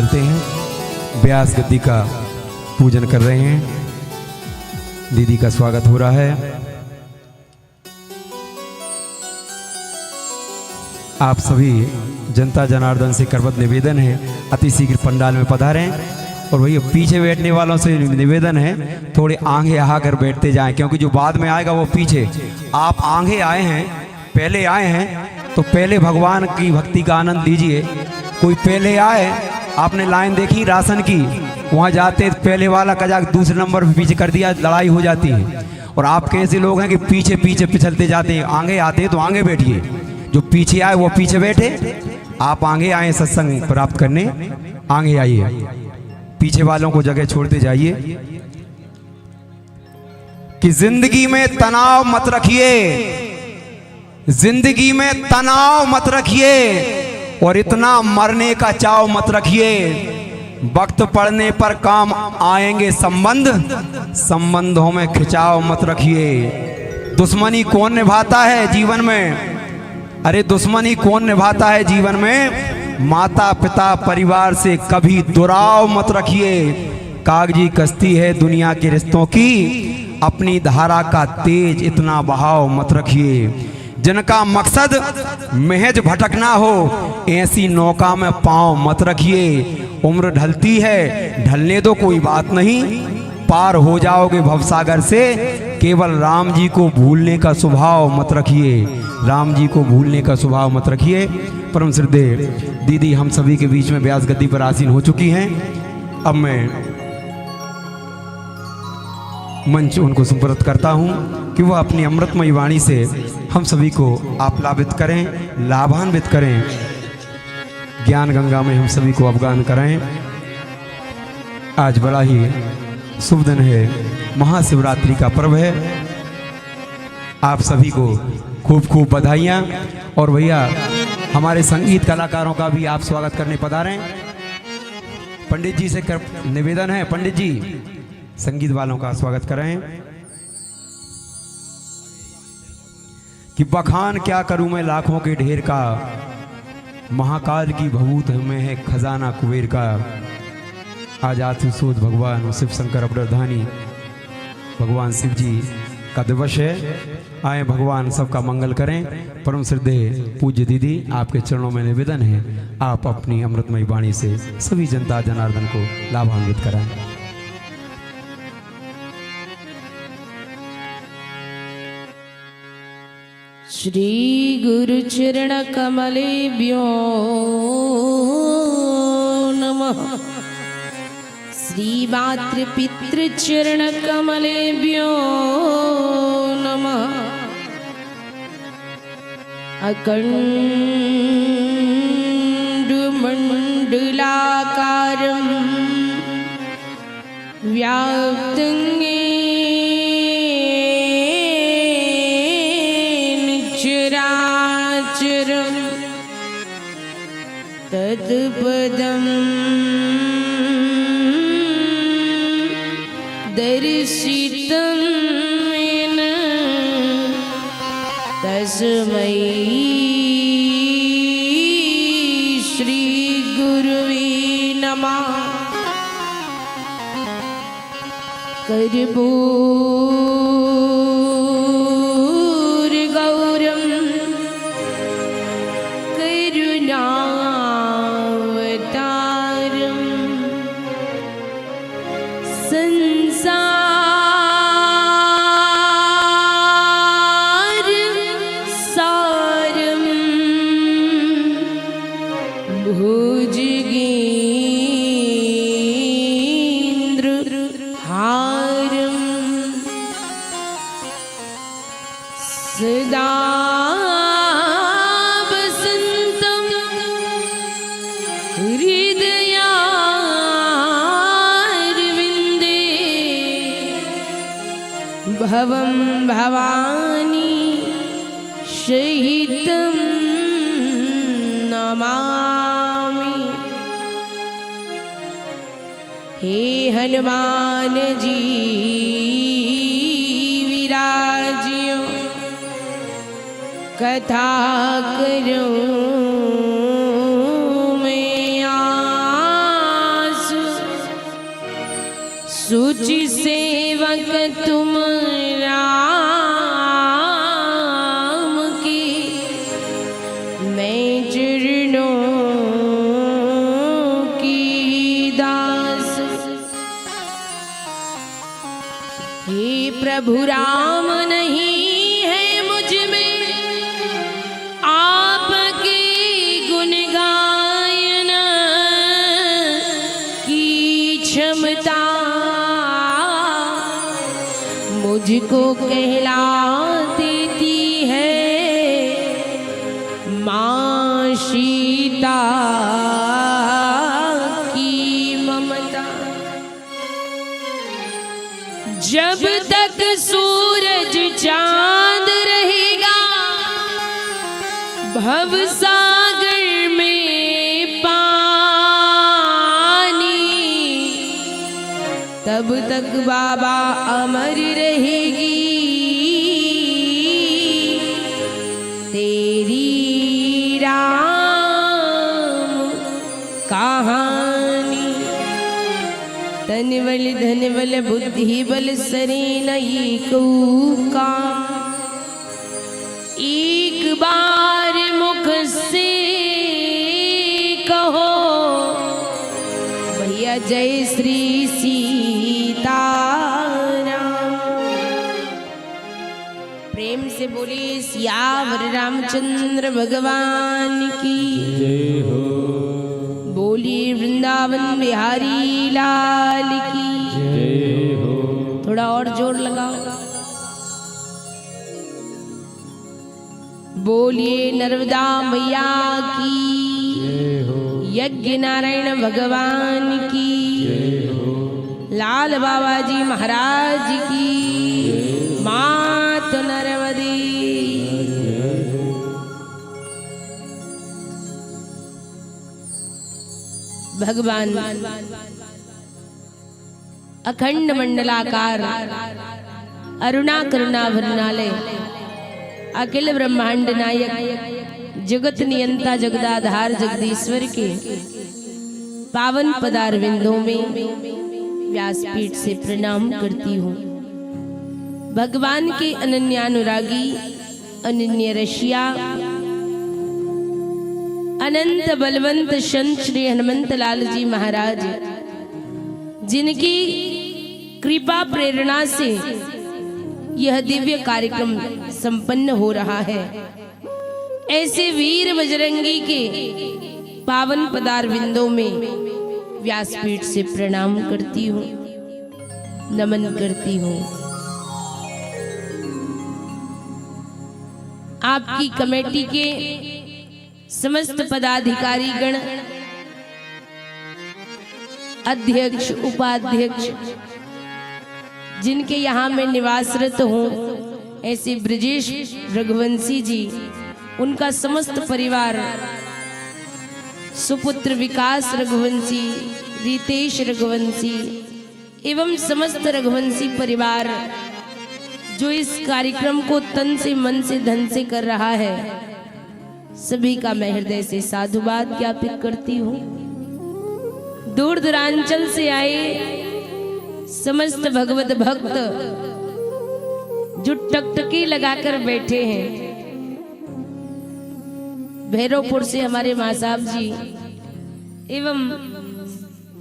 चलते हैं। व्यास गद्दी का पूजन कर रहे हैं। दीदी का स्वागत हो रहा है। आप सभी जनता जनार्दन से करबद्ध निवेदन है, अति शीघ्र पंडाल में पधारें। और वही पीछे बैठने वालों से निवेदन है, थोड़े आगे आकर बैठते जाएं, क्योंकि जो बाद में आएगा वो पीछे। आप आगे आए हैं, पहले आए हैं, तो पहले भगवान की भक्ति का आनंद लीजिए। कोई पहले आए, आपने लाइन देखी राशन की, वहाँ जाते पहले वाला कजाक दूसरे नंबर पर पीछे कर दिया, लड़ाई हो जाती है। और आप कैसे लोग हैं कि पीछे पीछे पिछलते जाते हैं, आगे आते हैं तो आगे बैठिए, जो पीछे आए वो पीछे बैठे। आप आगे आए सत्संग प्राप्त करने, आगे आइए, पीछे वालों को जगह छोड़ते जाइए। कि जिंदगी में तनाव मत रखिए, जिंदगी में तनाव मत रखिए, और इतना मरने का चाव मत रखिए। वक्त पड़ने पर काम आएंगे संबंध, संबंधों में खिंचाव मत रखिए। दुश्मनी कौन निभाता है जीवन में? अरे दुश्मनी कौन निभाता है जीवन में? माता पिता परिवार से कभी दुराव मत रखिए। कागजी कश्ती है दुनिया के रिश्तों की, अपनी धारा का तेज इतना बहाव मत रखिए। जिनका मकसद महज भटकना हो, ऐसी नौका में पांव मत रखिए। उम्र ढलती है, ढलने दो, कोई बात नहीं, पार हो जाओगे भवसागर से। केवल राम जी को भूलने का स्वभाव मत रखिए, राम जी को भूलने का स्वभाव मत रखिए। परम श्रद्धेय दीदी हम सभी के बीच में व्यास गद्दी पर आसीन हो चुकी हैं। अब मैं मंच उनको सुपुर्द करता हूं कि वह अपनी अमृतमयी वाणी से हम सभी को आप्लावित करें, लाभान्वित करें, ज्ञान गंगा में हम सभी को अवगान कराएं। आज बड़ा ही शुभ दिन है, महाशिवरात्रि का पर्व है। आप सभी को खूब खूब बधाइयाँ। और भैया हमारे संगीत कलाकारों का भी आप स्वागत करने पधारें। पंडित जी से निवेदन है, पंडित जी संगीत वालों का स्वागत करें। कि बखान क्या करूं मैं लाखों के ढेर का, महाकाल की भभूत में है खजाना कुबेर का। आज आत्मशोध भगवान शिव शंकर अवतारधानी भगवान शिव जी का दिवस है। आए भगवान सबका मंगल करें। परम श्रद्धेय पूज्य दीदी आपके चरणों में निवेदन है, आप अपनी अमृतमयी वाणी से सभी जनता जनार्दन को लाभान्वित कराएं। श्री गुरु चरण कमलेभ्यो नमः। श्री मातृ पितृ चरण कमलेभ्यो नमः। अखंड मंडलाकारं व्याप्तं येन चराचरं तत्पदं दर्शितं येन तस्मै श्री गुरुवे नमः। कर्पूरगौरं करुणावतारं संसारसारं भुजगेन्द्रहारं सदा वसन्तं हृदयारविन्दे। भवं भवानी सहितं नमामि। हे हनुमान जी विराजियो, कथा करो मैं सूचि सेवक तुम राम की, मैं चरणों की दास। हे प्रभु राम नहीं है मुझ में आपके गुण गायन की क्षमता, मुझको कहला देती है माँ सीता की ममता। जब तक सूरज चांद रहेगा भव सागर में पानी, तब तक बाबा अमर रहेगी तेरी राम कहानी। तन बल धन बल बुद्धि बल सरे नहीं को काम, एक बार मुख से कहो भैया जय श्री सीताराम। प्रेम से बोलिए सियावर रामचंद्र भगवान की जय हो। बोलिए वृंदावन बिहारी लाल की जय हो। थोड़ा और जोर लगाओ। बोलिए नर्मदा मैया की जय हो। यज्ञ नारायण भगवान की जय हो। लाल बाबा जी महाराज की मात नर्मदे। भगवान अखंड मंडलाकार अरुणा करुणा भरनालय अखिल ब्रह्मांड नायक जगत नियंता जगदाधार जगदीश्वर के पावन पदार विंदों में व्यासपीठ से प्रणाम करती हूँ। भगवान के अनन्यानुरागी अनन्य रशिया अनंत बलवंत संत श्री हनुमंत लाल जी महाराज, जिनकी कृपा प्रेरणा से यह दिव्य कार्यक्रम संपन्न हो रहा है, ऐसे वीर बजरंगी के पावन पदार विंदों में व्यासपीठ से प्रणाम करती हूँ, नमन करती हूँ। आपकी कमेटी के समस्त पदाधिकारी गण, अध्यक्ष उपाध्यक्ष, जिनके यहाँ में निवासरत हूँ, ऐसे ब्रजेश रघुवंशी जी, उनका समस्त परिवार, सुपुत्र विकास रघुवंशी, रितेश रघुवंशी एवं समस्त रघुवंशी परिवार जो इस कार्यक्रम को तन से मन से धन से कर रहा है, सभी का मैं हृदय से साधुवाद ज्ञापित करती हूँ। दूर दूरांचल से आए समस्त भगवत भक्त जो टकटकी लगाकर बैठे हैं, भैरवपुर से हमारे माँ साहब जी एवं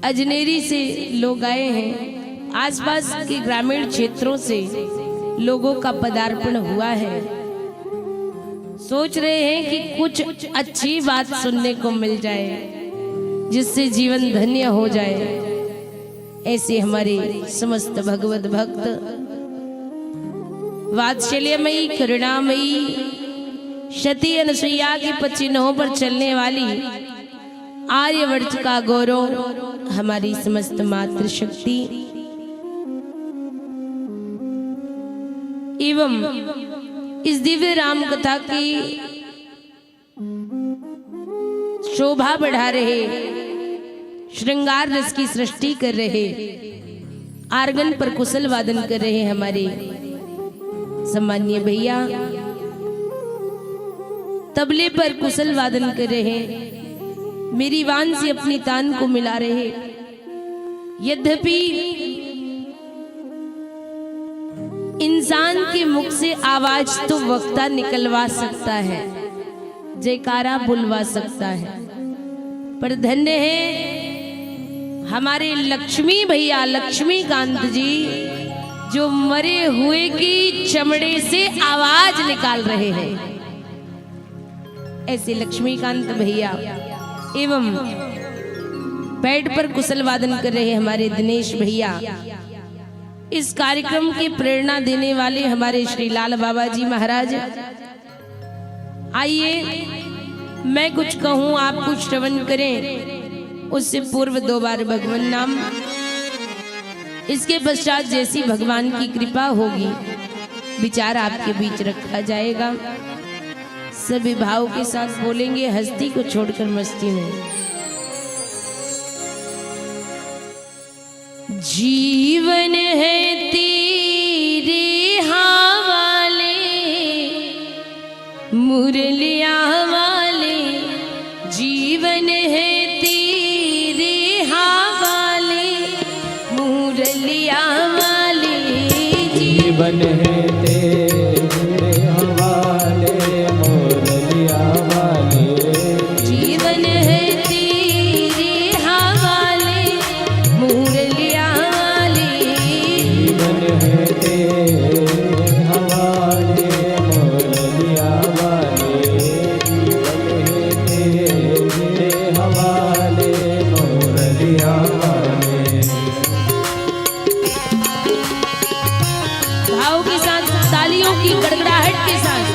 अजनेरी से लोग आए हैं, आसपास के ग्रामीण क्षेत्रों से लोगों का पदार्पण हुआ है। सोच रहे हैं कि कुछ अच्छी बात सुनने को मिल जाए जिससे जीवन धन्य हो जाए। ऐसे हमारे समस्त भगवत भक्त, वात्सल्यमयी करुणामयी सती अनुसुईया की पचिन्हों पर चलने वाली आर्यवर्त का गौरव हमारी समस्त मातृशक्ति एवं इस दिव्य राम कथा की शोभा बढ़ा रहे, श्रृंगार रस की सृष्टि कर रहे, आर्गन पर कुशल वादन कर रहे हमारे सम्मानीय भैया, तबले पर कुशल वादन कर रहे, मेरी वान से अपनी तान को मिला रहे। यद्यपि इंसान के मुख से आवाज तो वक्ता निकलवा सकता है, जयकारा बुलवा सकता है, पर धन्य है हमारे लक्ष्मी भैया लक्ष्मीकांत जी जो मरे हुए की चमड़े से आवाज निकाल रहे हैं। ऐसे लक्ष्मीकांत भैया एवं पैड पर कुशल वादन कर रहे हमारे दिनेश भैया, इस कार्यक्रम की प्रेरणा देने वाले हमारे श्री लाल बाबा जी महाराज। आइए मैं कुछ कहूं, आप कुछ श्रवण करें, उससे पूर्व 2 बार भगवान नाम, इसके पश्चात जैसी भगवान की कृपा होगी विचार आपके बीच रखा जाएगा। सभी भाव के साथ बोलेंगे, हस्ती को छोड़कर मस्ती में। जीवन है तेरे हवाले मुरलिया वाले, जीवन है तेरे हवाले मुरलिया वाले, जीवन है तेरे हवाले मुरलिया वाले, जीवन है तेरे हवाले मुरलिया वाले, जीवन है तेरे हवाले मुरलिया वाले, जीवन है तेरे हवाले मुरलिया वाले। भाव के साथ, तालियों की गड़गड़ाहट के साथ।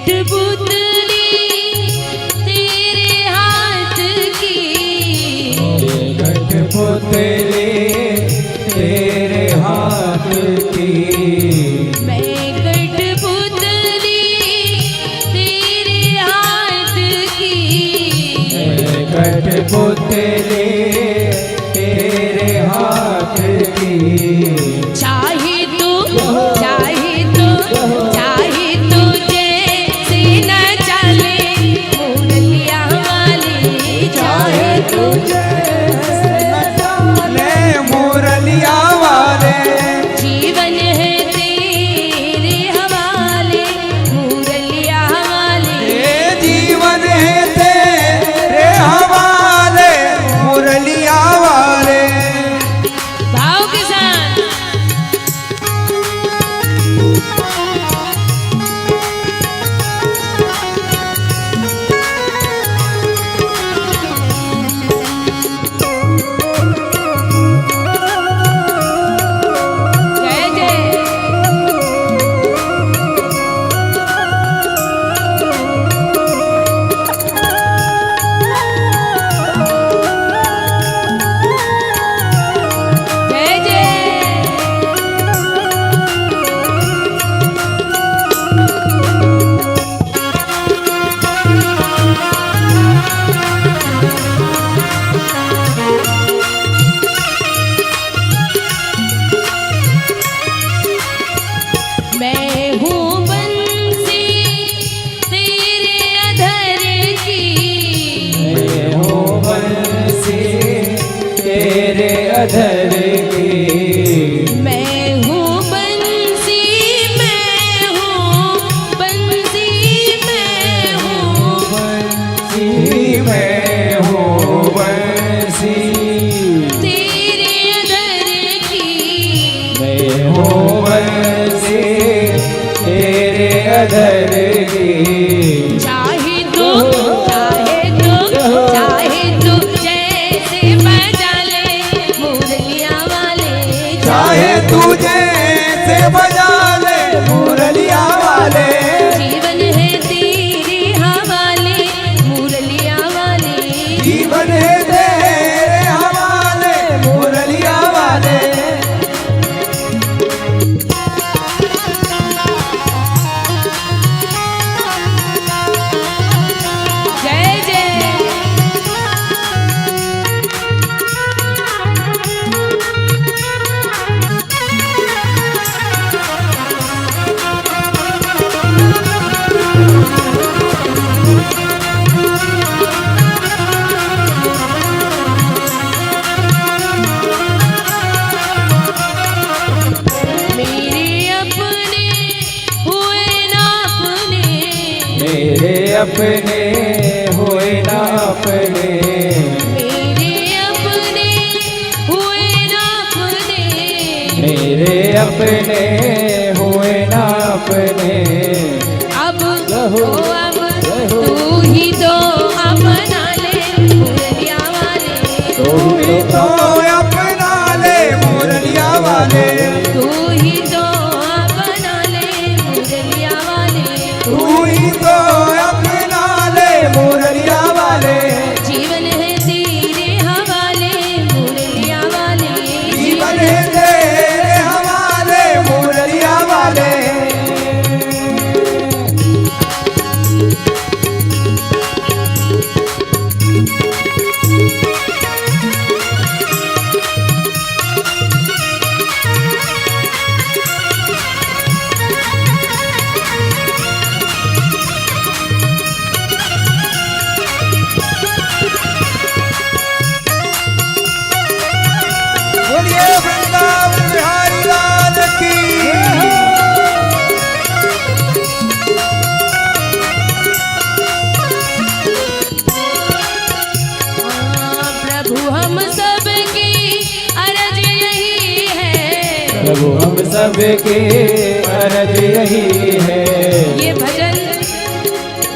कठपुतली तेरे हाथ की, कठपुतली तेरे हाथ की, मैं कठपुतली तेरे हाथ की, कठपुतली तेरे हाथ की, चाहे तो चाहे तो चाहे तो जैसे न चले मुरलिया वाले, चाहे तो मुरलिया वाले, जीवन है तेरे हवाले मुरलिया वाले, ये जीवन है तेरे हवाले मुरलिया वाले। भाव के साथ। जय जय। जय जय। मैं हूँ बंसी तेरे अधर की, मैं हूँ बंसी तेरे अधर की, मैं हूँ बंसी, मैं हूँ बंसी, मैं हूँ बंसी मैं हूँ बंसी तेरे अधर की, मैं हूँ बंसी तेरे अधर की, चाहे तो जैसे बजा ले मुरलिया वाले, चाहे तुझे से बजा ले मुरलिया वाले, जीवन है तेरे अपने हुए ना अपने, मेरे अपने हुए ना अपने, मेरे अपने हुए ना अपने। अब तू ही तो अपना ले मुरलिया वाले, तू ही तो अपना ले मुरलिया वाले, तू ही तो अपना ले मुरलिया वाले, तू ही तो अपना ले मुरलिया वाले। जीवन है तेरे हवाले मुरलिया वाले, जीवन है तेरे हवाले मुरलिया वाले। बोलिए वृंदावन बिहारी लाल की। प्रभु हम सबकी अर्ज यही है, प्रभु हम सबके अर्ज यही है। ये भजन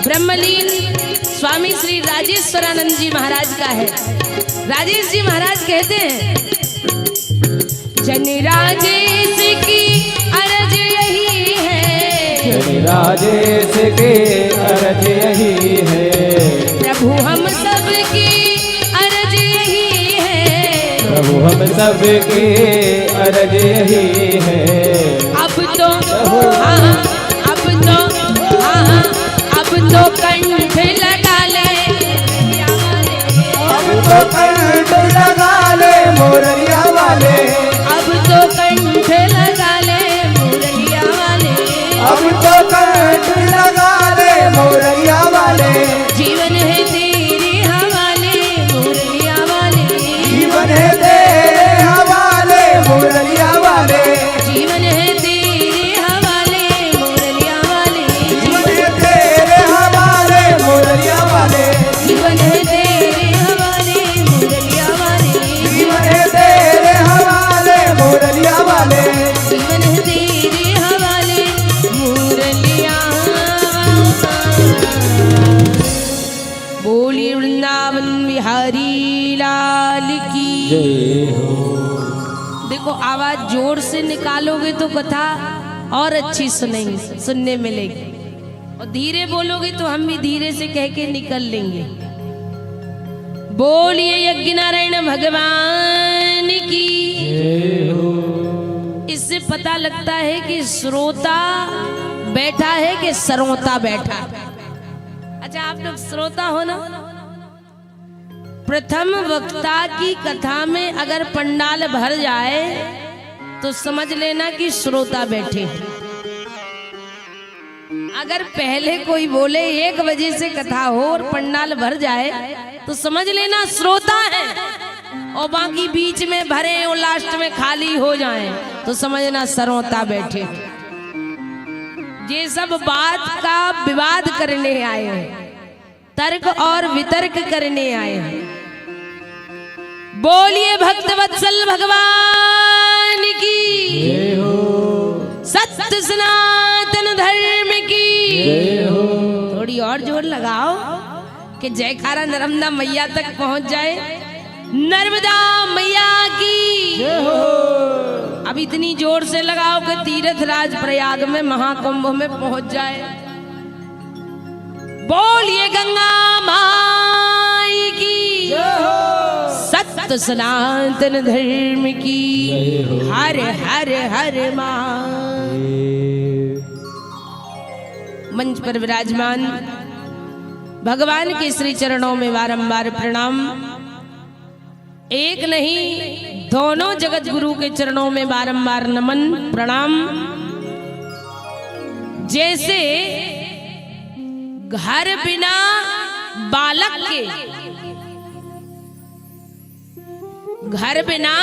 ब्रह्मलीन स्वामी श्री राजेश्वरानंद जी महाराज का है। राजेश जी महाराज कहते हैं, जन राजेश की अर्ज यही है, जन राजेश के अर्ज यही है। प्रभु हम सबकी अर्ज यही है, प्रभु हम सबके अर्ज यही है। अब तो हाँ, अब तो हाँ, अब तो कंठ लगा ले, अब तो कंठ लगा ले मुरलिया वाले, अब तो कंठ लगा ले मुरलिया वाले, अब तो कंठ लगा ले मुरलिया वाले। जीवन है तेरे हवाले मुरलिया वाले, जीवन है तेरे हवाले मुरलिया वाले, जीवन है तेरे हवाले मुरलिया वाले, जीवन है तेरे हवाले मुरलिया वाले, जीवन है तेरे हवाले मुरलिया वाले, जीवन है तेरे हवाले मुरलिया वाले। जीवन है तेरे हवाले मुरलिया। बोलिए वृंदावन बिहारी लाल की। जय हो। देखो आवाज जोर से निकालोगे तो कथा और अच्छी सुनेंगे, सुनने मिलेगी, और धीरे बोलोगे तो हम भी धीरे से कह के निकल लेंगे। बोलिए यज्ञ नारायण भगवान की। जय हो। इससे पता लगता है कि श्रोता बैठा है कि सरोता बैठा है। अच्छा आप लोग श्रोता हो ना। प्रथम वक्ता की कथा में अगर पंडाल भर जाए तो समझ लेना कि श्रोता बैठे हैं। अगर पहले कोई बोले 1 बजे से कथा हो और पंडाल भर जाए तो समझ लेना श्रोता है, और बाकी बीच में भरे और लास्ट में खाली हो जाए तो समझना सरोता बैठे। ये सब बात का विवाद करने आए हैं, तर्क और वितर्क करने आए हैं। बोलिए भक्त वत्सल भगवान की। जय हो। सत्य सनातन धर्म की। जय हो। थोड़ी और जोर लगाओ कि जयकारा नर्मदा मैया तक पहुंच जाए। नर्मदा मैया की। जय हो। अब इतनी जोर से लगाओ कि तीर्थ राज प्रयाग में महाकुंभ में पहुंच जाए। बोलिए गंगा माई की। जय हो। सत्य सनातन धर्म की। जय हो। हर हर हर महादेव। मंच पर विराजमान भगवान के श्री चरणों में बारंबार प्रणाम। एक नहीं दोनों जगत गुरु के चरणों में बारंबार नमन प्रणाम। जैसे घर बिना बालक के, घर बिना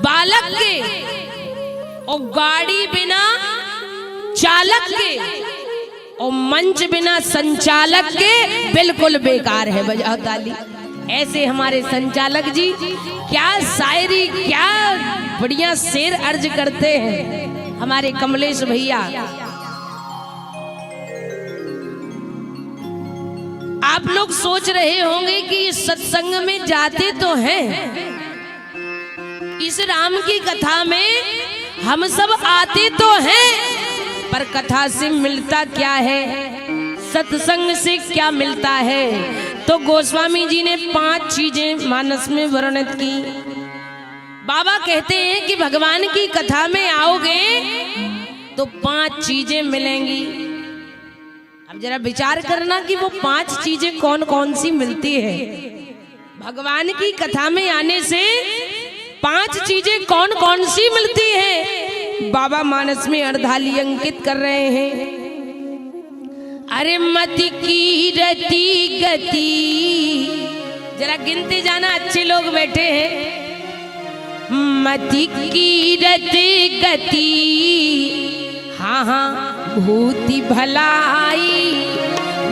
बालक के और गाड़ी बिना चालक के और मंच बिना संचालक के बिल्कुल बेकार है। बजाओ ताली। ऐसे हमारे संचालक जी क्या शायरी, क्या बढ़िया शेर अर्ज करते हैं हमारे कमलेश भैया। आप लोग सोच रहे होंगे कि इस सत्संग में जाते तो हैं, इस राम की कथा में हम सब आते तो हैं, पर कथा से मिलता क्या है, सत्संग से क्या मिलता है। तो गोस्वामी जी ने 5 चीजें मानस में वर्णित की। बाबा कहते हैं कि भगवान की कथा में आओगे तो 5 चीजें मिलेंगी। अब जरा विचार करना कि वो 5 चीजें कौन कौन सी मिलती है। भगवान की कथा में आने से 5 चीजें कौन कौन सी मिलती है, बाबा मानस में अर्धाली अंकित कर रहे हैं। अरे मति की रति गति, जरा गिनते जाना, अच्छे लोग बैठे हैं। मति की रति गति, हाँ हाँ भूति भलाई,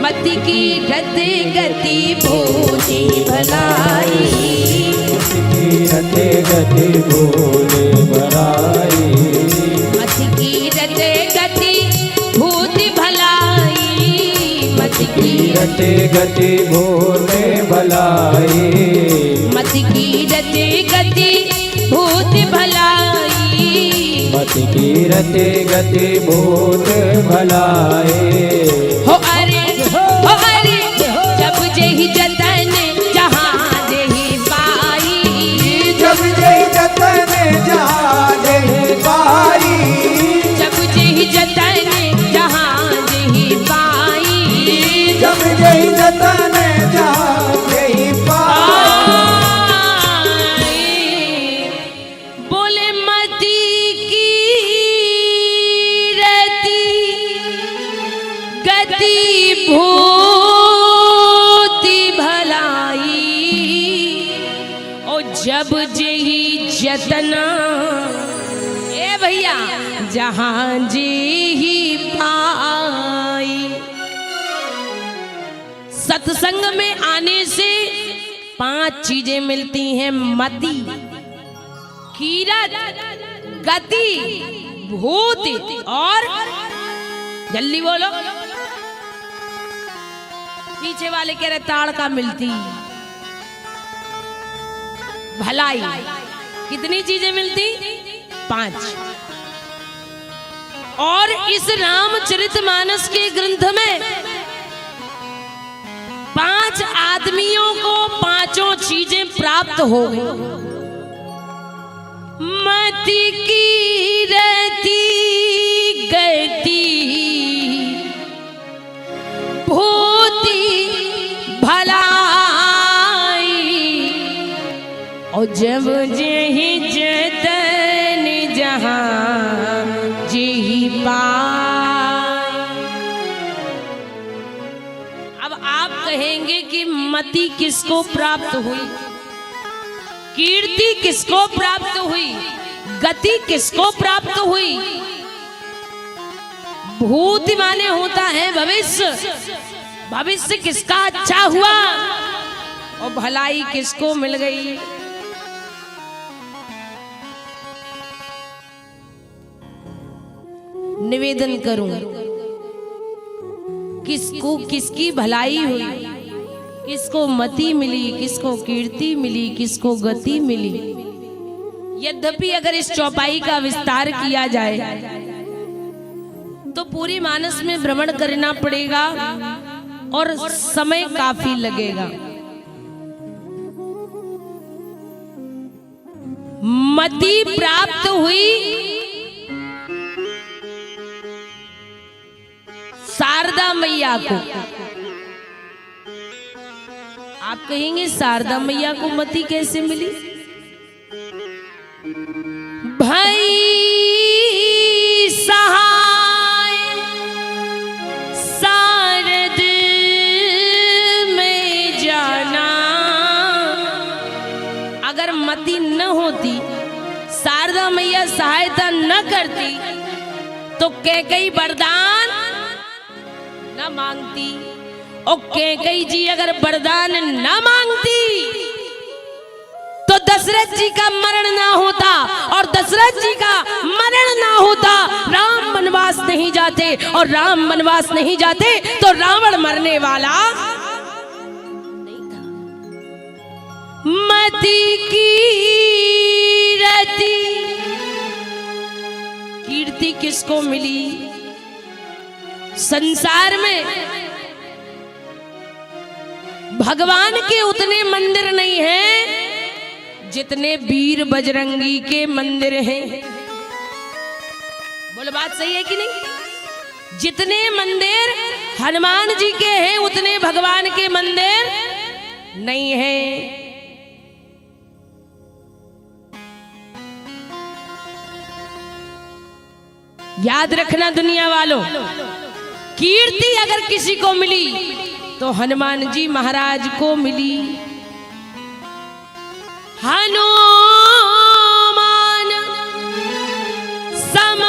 मति की रति गति भूति भलाई, रते गति भूति भलाई, मति की रति गति भूति भलाई, मति की रते गति भूति भलाई, मति की रति गति भूति भलाई, मति की रते गति भूति भलाई। हो अरे जब जेहि जतन जहाँ जेहि पाई, जब जय जतन जहाँ जय पाई, जब जेहि जतन जहाँ जेहि पाई, जब जय जतन जहाँ जय पाई। बोले मति की रति गति भूति भलाई, और जब जेहि जतना, ए भैया, जहाँ जेहि पाई। सत्संग में आने से 5 चीजें मिलती हैं। मति, कीरत, गति, भूति और, जल्दी बोलो, पीछे वाले कह रहे ताड़का मिलती, भलाई। कितनी चीजें मिलती? 5। और इस रामचरितमानस के ग्रंथ में 5 आदमियों को 5 चीजें प्राप्त हो गई। मति की रति गति भूति भलाई, और जब जेहि जतन जहाँ जेहि पाई। अब आप कहेंगे कि मति किसको प्राप्त हुई, कीर्ति किसको प्राप्त हुई, गति किसको प्राप्त हुई। भूति माने होता है भविष्य, भविष्य किसका अच्छा हुआ, और भलाई किसको मिल गई। निवेदन करूं, किसको किसकी भलाई हुई, किसको मति मिली, किसको कीर्ति मिली, किसको गति मिली। यद्यपि अगर इस चौपाई का विस्तार किया जाए तो पूरी मानस में भ्रमण करना पड़ेगा और समय काफी लगेगा। मति प्राप्त हुई शारदा मैया को। आप कहेंगे शारदा मैया को मति कैसे मिली? भाई सहाय शारद में जाना। अगर मति न होती, शारदा मैया सहायता न करती, तो कैकेयी वरदान न मांगती। और कैकेयी जी अगर वरदान न मांगती तो दशरथ जी का मरण ना होता, और दशरथ जी का मरण ना होता राम वनवास नहीं जाते, और राम वनवास नहीं जाते तो रावण मरने वाला नहीं था। मति कीर्ति किसको मिली संसार में? भगवान के उतने मंदिर नहीं हैं जितने वीर बजरंगी के मंदिर हैं। बोलो बात सही है कि नहीं? जितने मंदिर हनुमान जी के हैं उतने भगवान के मंदिर नहीं हैं। याद रखना दुनिया वालों, कीर्ति अगर किसी को मिली तो हनुमान जी महाराज को मिली। हनुमान सम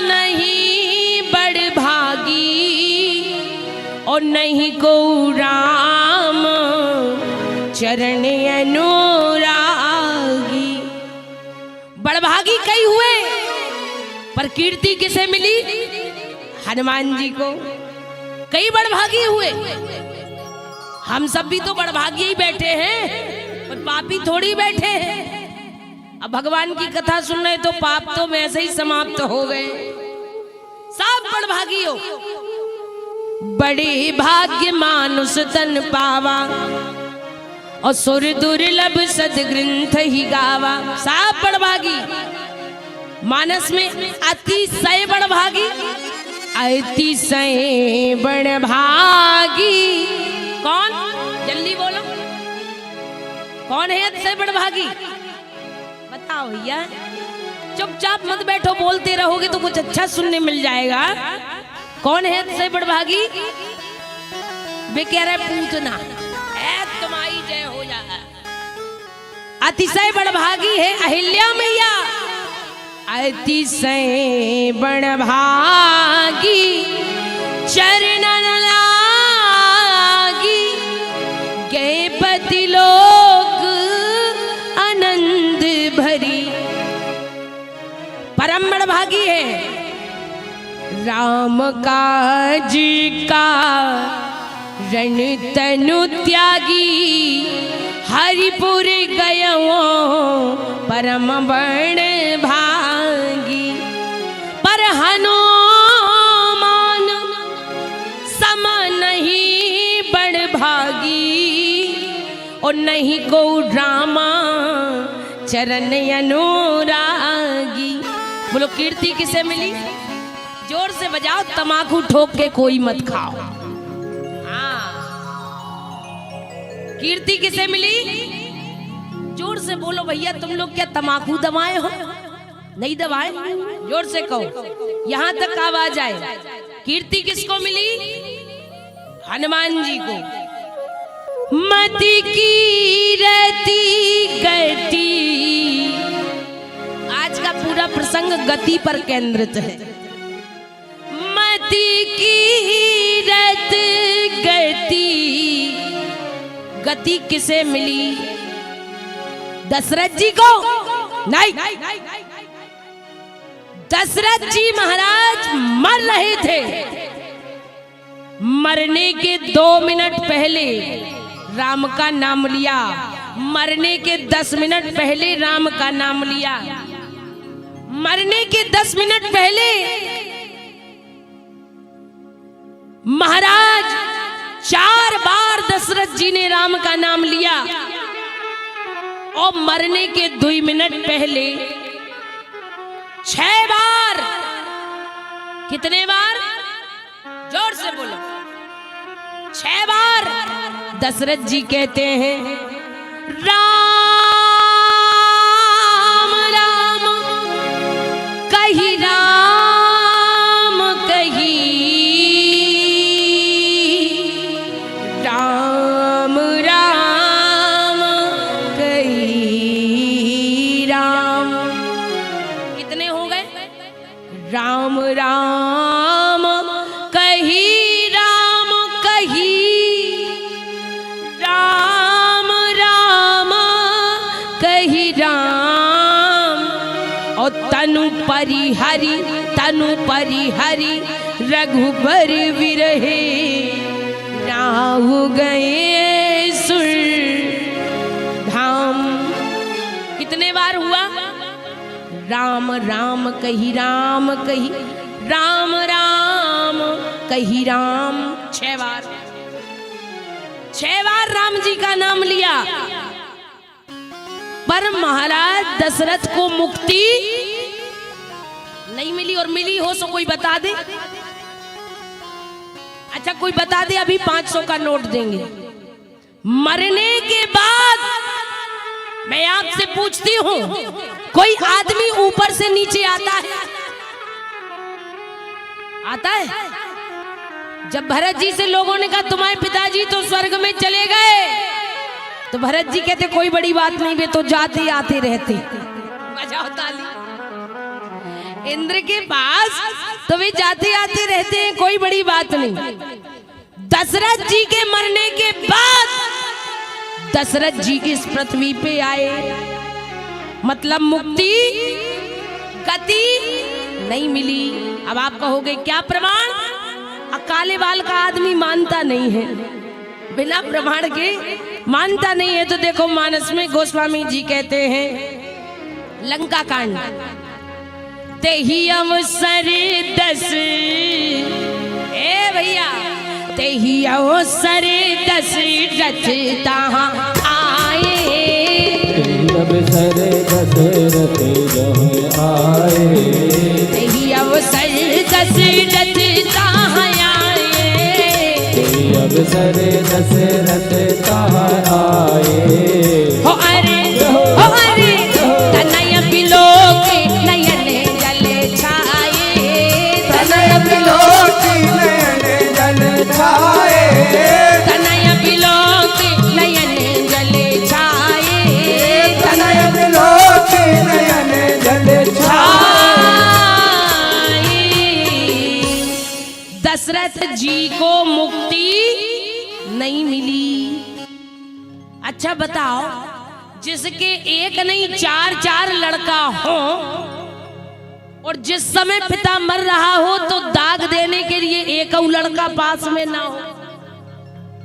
नहीं बड़ भागी, और नहीं को राम चरण अनुरागी। बड़भागी कई हुए पर कीर्ति किसे मिली? हनुमान जी को। कई बड़भागी हुए, हम सब भी तो बड़भागी ही बैठे हैं, पर पापी थोड़ी बैठे हैं। अब भगवान की कथा सुन रहे तो पाप तो वैसे ही समाप्त हो गए। सब बड़भागी हो। बड़े भाग्य मानुष तन पावा, और सुर दुर्लभ सदग्रंथ ही गावा। सब बड़भागी। मानस में अतिशय बड़भागी, अतिशय बड़भागी कौन? जल्दी बोलो, कौन है अतिशय बड़भागी? बताओ भैया। चुपचाप मत बैठो, बोलते रहोगे तो कुछ अच्छा सुनने मिल जाएगा। कौन है अतिशय बड़भागी? वे कह रहे पूतना, तुम्हारी जय हो जाए। अतिशय बड़भागी है अहिल्या मैया। अतिशय बड़भागी चरणन लागी, गए पति लोक आनंद भरी। परम बड़भागी है राम काज का रण तनु त्यागी, हरिपुर गयो परम बड़ भागी। पर हनुमान सम नहीं बड़ भागी, और नहीं को रामा चरण अनुरागी। बोलो कीर्ति किसे मिली? जोर से बजाओ, तमाकू ठोक के कोई मत खाओ। हाँ, कीर्ति किसे मिली? जोर से बोलो भैया। तुम लोग क्या तमाकू दबाए हो? नहीं दबाए? जोर से कहो, यहां तक आवाज आए। कीर्ति किसको मिली? हनुमान जी को। मति कीरति गति। आज का पूरा प्रसंग गति पर केंद्रित है। मति कीरत गति। गति किसे मिली? दशरथ जी को? नहीं, दशरथ जी महाराज मर रहे थे। मरने के 2 मिनट पहले राम का नाम लिया। मरने के 10 मिनट पहले राम का नाम लिया। मरने के 10 मिनट पहले महाराज 4 बार दशरथ जी ने राम का नाम लिया, और मरने के 2 मिनट पहले 6 बार। कितने बार? जोर से बोलो। 6 बार दशरथ जी कहते हैं राम राम कही, राम कही, राम राम कही राम। कितने हो गए? राम राम कही राम परिहरि तनु परिहरि रघुबर विरहे राहु गए सुर धाम। कितने बार हुआ? राम राम कही राम कही राम राम कही राम। 6 बार, 6 बार राम जी का नाम लिया। पर महाराज दशरथ को मुक्ति नहीं मिली। और मिली हो सो कोई बता दे। अच्छा कोई बता दे, अभी 500 का नोट देंगे। मरने के बाद मैं आपसे पूछती हूं, कोई आदमी ऊपर से नीचे आता है? आता है? जब भरत जी से लोगों ने कहा तुम्हारे पिताजी तो स्वर्ग में चले गए, तो भरत जी कहते कोई बड़ी बात नहीं, वे तो जाते आते रहते। बजाओ ताली। इंद्र के पास तो वे जाते आते रहते हैं, कोई बड़ी बात नहीं। दशरथ जी के मरने के बाद दशरथ जी की इस पृथ्वी पे आए, मतलब मुक्ति गति नहीं मिली। अब आप कहोगे क्या प्रमाण? काले बाल का आदमी मानता नहीं है, बिना प्रमाण के मानता नहीं है। तो देखो मानस में गोस्वामी जी कहते हैं, लंका कांड, तेहि अवसर 10, ए भैया, तेहि अवसर 10 रथ तहाँ आए। अवसर दशरथ जहाँ आए, तेहि अवसर 10 रथ तहाँ आए। अवसर दशरथ तहाँ आए। हो अरे तनय बिलोक नयन जल छाए। तनय बिलोक नयन जल छाए। तनय बिलोक नयन जल छाए। तनय बिलोक नयन जल छाए। दशरथ जी को मुक्ति नहीं मिली। अच्छा बताओ, जिसके एक नहीं 4 लड़का हो और जिस समय पिता मर रहा हो तो दाग देने के लिए एक और लड़का पास में ना हो,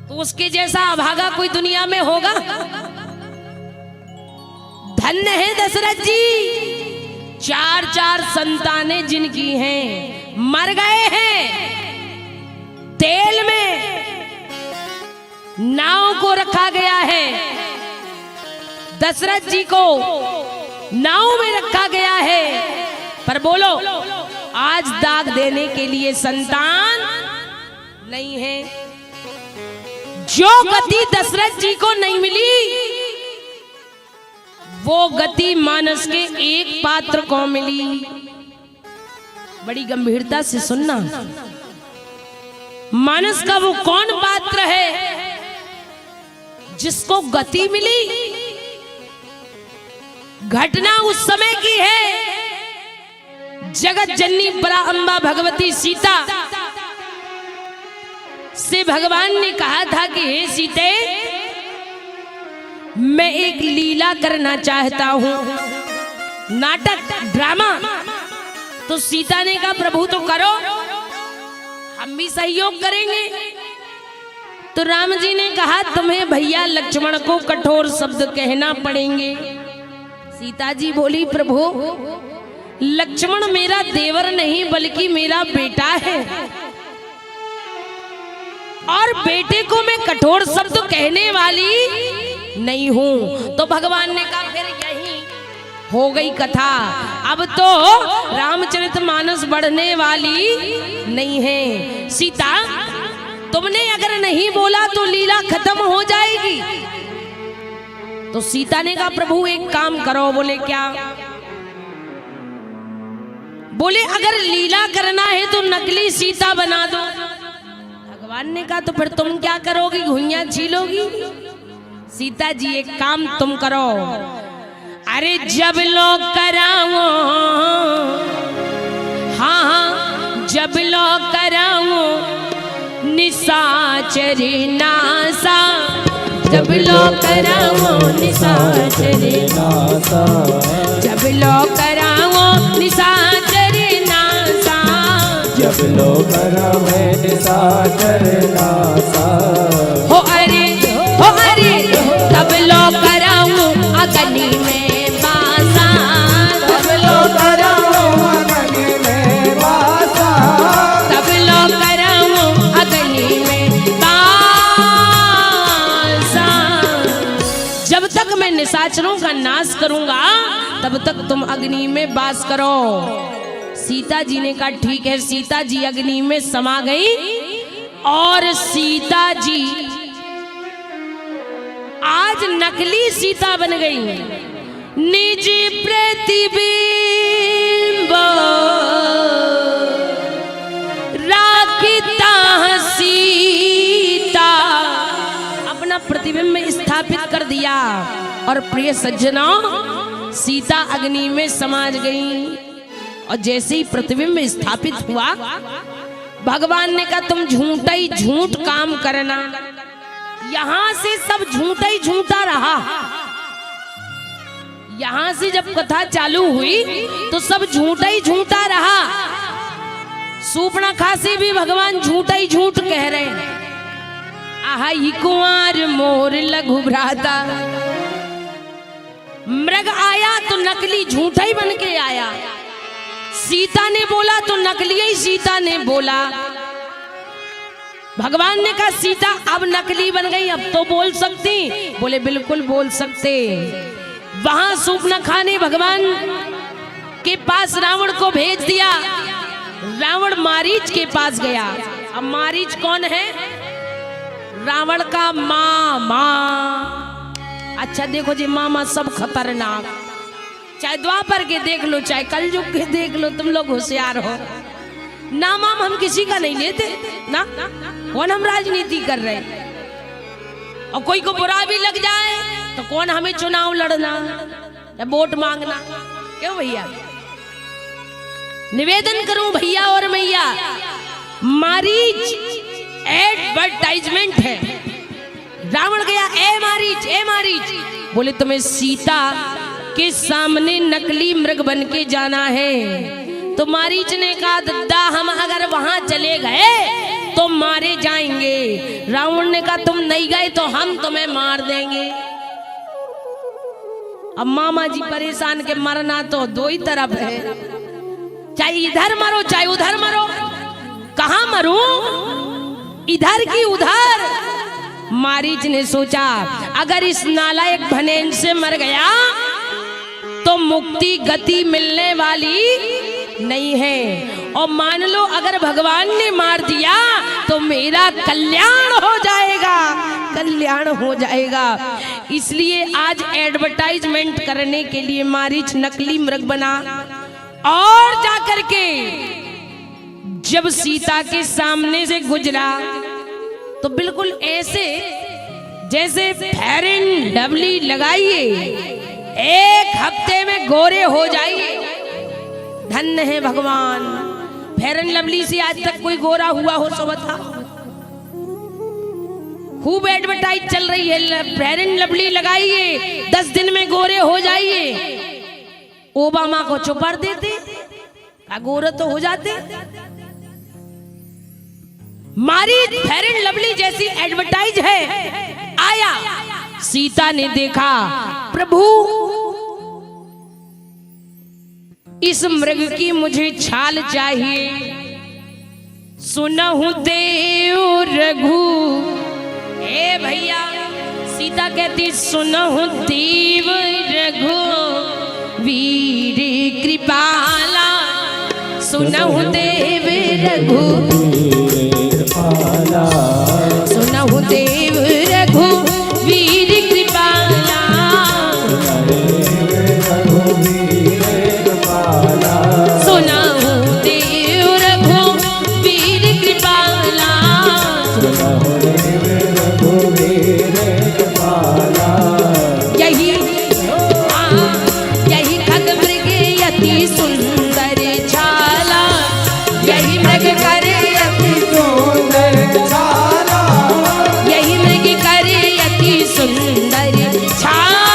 तो उसके जैसा अभागा कोई दुनिया में होगा? धन्य है दशरथ जी, 4 संतानें जिनकी हैं मर गए हैं। तेल में नाव को रखा गया है, दशरथ जी को नाव में रखा गया है, पर बोलो आज दाग देने के लिए संतान नहीं है। जो गति दशरथ जी को नहीं मिली, वो गति मानस के एक पात्र को मिली। बड़ी गंभीरता से सुनना, मानस का वो कौन पात्र है जिसको गति मिली? घटना उस समय की है, जगत जननी पराअंबा भगवती सीता से भगवान ने कहा था कि हे सीते, मैं एक लीला करना चाहता हूं, नाटक ड्रामा। तो सीता ने कहा प्रभु तो करो, हम भी सहयोग करेंगे। तो राम जी ने कहा तुम्हें भैया लक्ष्मण को कठोर शब्द कहना पड़ेंगे। सीता जी बोली प्रभु, लक्ष्मण मेरा देवर नहीं बल्कि मेरा बेटा है, और बेटे को मैं कठोर शब्द कहने वाली नहीं हूं। तो भगवान ने कहा फिर यही हो गई कथा, अब तो रामचरितमानस बढ़ने वाली नहीं है। सीता तुमने अगर नहीं बोला तो लीला खत्म हो जाएगी। तो सीता ने कहा प्रभु एक काम करो। बोले क्या? बोले अगर लीला करना है तो नकली सीता बना दो। भगवान ने कहा तो फिर तुम क्या करोगी? घुइयां छीलोगी? सीता जी एक काम तुम करो, अरे जब लोग कराओ, हाँ जब लोग कराओ निशाचर नासा, जब लोग कराओ निशाचर नासा, जब लोग कराओ निशाचर जब लो करावे निशाचर नासा। हो अरे तब लो कराऊं अग्नि में बासा, तब लो कराऊं अग्नि में बासा, तब लो कराऊं अग्नि में बासा। जब तक मैं निशाचरों का नाश करूंगा तब तक तुम अग्नि में वास करो। सीता जी ने कहा ठीक है। सीता जी अग्नि में समा गई और सीता जी आज नकली सीता बन गई। निज प्रतिबिंब राखिता सीता, अपना प्रतिबिंब स्थापित कर दिया। और प्रिय सज्जनों, सीता अग्नि में समा गई और जैसे ही प्रतिबिंब स्थापित हुआ, भगवान ने कहा तुम झूठा ही झूठ काम करना। यहां से सब झूठा ही झूठा रहा। यहां से जब कथा चालू हुई तो सब झूठा ही झूठा रहा। सूपणखा से भी भगवान झूठा ही झूठ कह रहे हैं। आहा ही कुंवर मोर लघु भ्राता, मृग आया तो नकली झूठा ही बन के आया। सीता ने बोला तो नकली ही सीता ने बोला। भगवान ने कहा सीता अब नकली बन गई, अब तो बोल सकती। बोले बिल्कुल बोल सकते। वहां सूपनखा ने भगवान के पास रावण को भेज दिया। रावण मारीच के पास गया। अब मारीच कौन है? रावण का मामा। अच्छा देखो जी, मामा सब खतरनाक। चाहे द्वापर के देख लो, चाहे कलयुग के देख लो, तुम लोग होशियार हो। नाम हम किसी का नहीं लेते ना, कौन हम राजनीति कर रहे। और कोई को बुरा भी लग जाए तो कौन हमें चुनाव लड़ना या वोट मांगना। क्यों भैया? निवेदन करूं भैया और मैया, मारीच एडवर्टाइजमेंट है। रावण गया, ए मारीच, ए मारीच, बोले तुम्हें सीता के सामने नकली मृग बन के जाना है। तो मारीच ने कहा दद्दा हम अगर वहां चले गए तो मारे जाएंगे। रावण ने कहा तुम नहीं गए तो हम तुम्हें मार देंगे। अब मामा जी परेशान के मरना तो दो ही तरफ है, चाहे इधर मरो चाहे उधर मरो। कहां मरूं, इधर की उधर? मारीच ने सोचा अगर इस नालायक भनेन से मर गया तो मुक्ति गति मिलने वाली नहीं है। और मान लो अगर भगवान ने मार दिया तो मेरा कल्याण हो जाएगा, कल्याण हो जाएगा। इसलिए आज एडवर्टाइजमेंट करने के लिए मारीच नकली मृग बना और जाकर के जब सीता के सामने से गुजरा तो बिल्कुल ऐसे जैसे फेयर एंड लवली लगाइए, एक हफ्ते में गोरे हो जाइए। धन्य है भगवान। फेयर एंड लवली से आज तक कोई गोरा हुआ हो तो बता। खूब एडवर्टाइज चल रही है, फेयर एंड लवली लगाइए, 10 दिन में गोरे हो जाइए। ओबामा को चुपर देते, गोरे तो हो जाते। मारीच फेयर एंड लवली जैसी एडवर्टाइज है। आया, सीता ने देखा प्रभु इस मृग की मुझे छाल चाहिए। सुनहु देव रघु, ए भैया सीता कहती सुनहु देव रघु वीर कृपाला। सुनहु देव रघु सुनहु देव रघु वीर कृपाला। सुनहु देव रघु वीर कृपाला। यही खग मृग यति सुंदर छाला। यही मृग करे यति सुंदर छाला। यही मृग करे यति सुंदर छाला।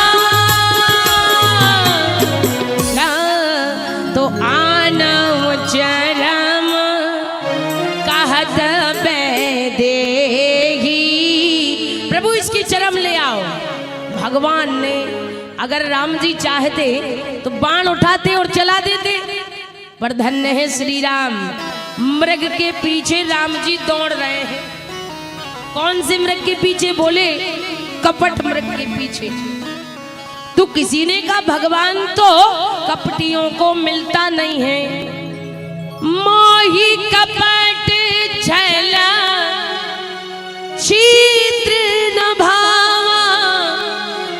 तो आनव चरम चाहत देही। प्रभु इसकी चरम ले आओ। भगवान ने अगर राम जी चाहते तो बाण उठाते और चला देते, पर धन्य है श्री राम, मृग के पीछे राम जी दौड़ रहे हैं। कौन से मृग के पीछे? बोले कपट मृग के पीछे। तो किसी ने कहा भगवान तो कपटियों को मिलता नहीं है। मोही कपट छला छिद्र न भावा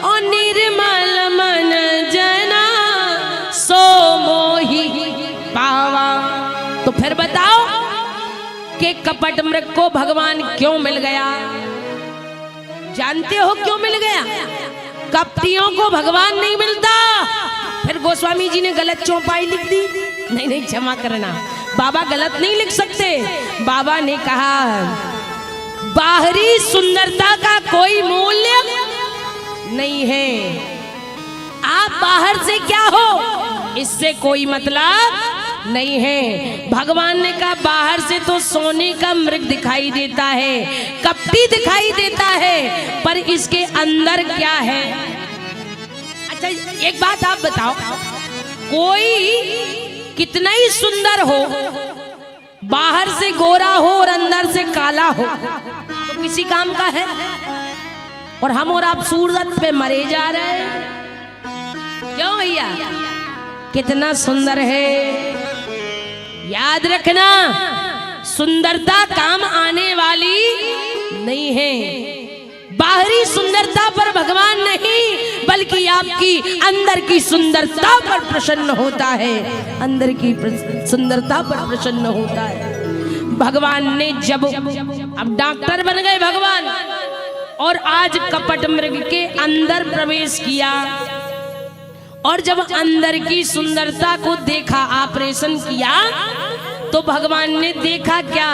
और निर्मल मन जना सो मोही पावा। तो फिर बताओ कि कपट मृग को भगवान क्यों मिल गया? जानते हो क्यों मिल गया? कपटियों को भगवान नहीं मिलता। फिर गोस्वामी जी ने गलत चौपाई लिख दी। नहीं नहीं, क्षमा करना, बाबा गलत नहीं लिख सकते। बाबा ने कहा बाहरी सुंदरता का कोई मूल्य नहीं है। आप बाहर से क्या हो इससे कोई मतलब नहीं है। भगवान ने कहा बाहर से तो सोने का मृग दिखाई देता है, कपटी दिखाई देता है, पर इसके अंदर क्या है? अच्छा एक बात आप बताओ, कोई कितना ही सुंदर हो, बाहर से गोरा हो और अंदर से काला हो, तो किसी काम का है? और हम और आप सूरत पे मरे जा रहे हैं। क्यों भैया? कितना सुंदर है। याद रखना, सुंदरता काम आने वाली नहीं है। बाहरी सुंदरता पर भगवान नहीं, बल्कि आपकी अंदर की सुंदरता पर प्रसन्न होता है। अंदर की सुंदरता पर प्रसन्न होता है। भगवान ने जब अब डॉक्टर बन गए भगवान, और आज कपट मृग के अंदर प्रवेश किया, और जब अंदर की सुंदरता को देखा, ऑपरेशन किया, तो भगवान ने देखा क्या?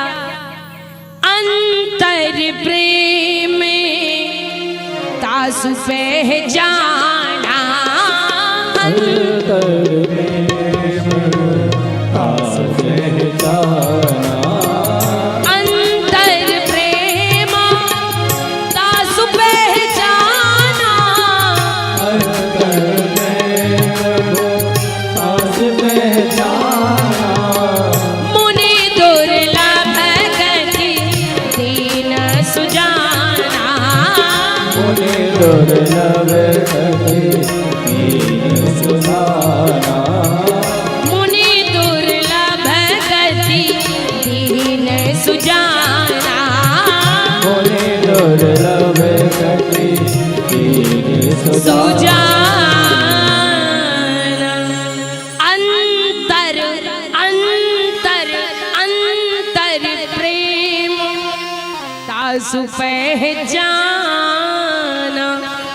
अंतर प्रेम तासु पहचाना। अंतर प्रेम तासु पहचाना। अंतर प्रेम तासु पहचाना। अंतर प्रेम तासु पहचाना। मुनि दुर्लभ गति दीन सुजाना। मुनि दुर्लभ गति दीन सुजाना। मुनि दुर्लभ गति दीन सुजाना। मुनि दुर्लभ गति दीन सुजाना। अंतर अंतर अंतर प्रेम तासु पहचाना।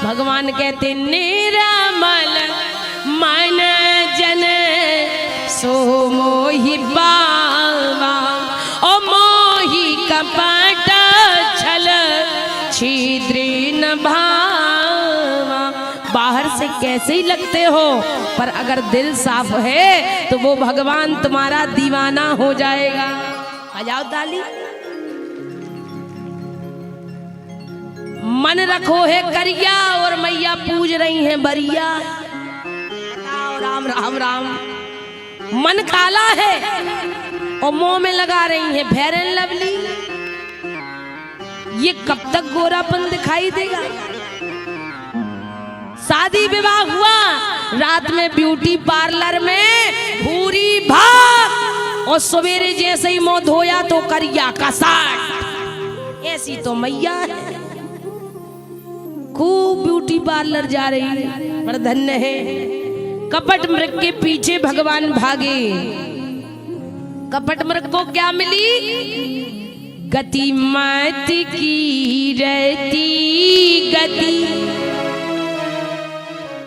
भगवान कहते निरामल मन जन सो मोहि पावा। ओ मोहि कपट छल छिद्र न भावा। बाहर से कैसे ही लगते हो, पर अगर दिल साफ है तो वो भगवान तुम्हारा दीवाना हो जाएगा। बजाओ ताली। मन रखो है करिया और मैया पूज रही हैं बरिया। राम राम राम। मन काला है और मुंह में लगा रही है फेयर एंड लवली। ये कब तक गोरापन दिखाई देगा? शादी विवाह हुआ, रात में ब्यूटी पार्लर में भूरी भाग, और सवेरे जैसे ही मुंह धोया तो करिया का साट। ऐसी तो मैया है, खूब ब्यूटी पार्लर जा रही है, पर धन्य है। कपट मृग के पीछे भगवान भागे। कपट मृग को क्या मिली? गति मत की रहती गति।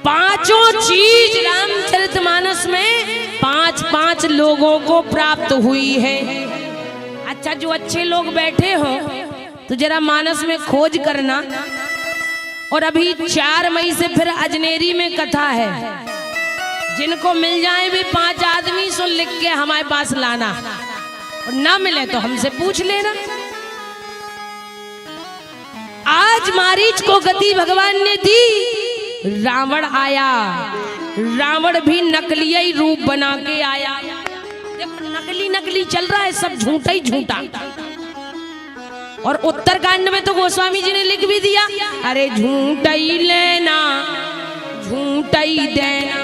पांचों चीज रामचरितमानस में पांच पांच लोगों को प्राप्त हुई है। अच्छा, जो अच्छे लोग बैठे हो तो जरा मानस में खोज करना। और अभी 4 मई से फिर अजनेरी में कथा है। जिनको मिल जाए भी 5 आदमी सो लिख के हमारे पास लाना। और ना मिले तो हमसे पूछ लेना। आज मारीच को गति भगवान ने दी, रावण आया, रावण भी नकली रूप बना के आया। देखो नकली नकली चल रहा है, सब झूठा ही झूठा। और उत्तरकांड में तो गोस्वामी जी ने लिख भी दिया, अरे झूठा ही लेना झूठा ही देना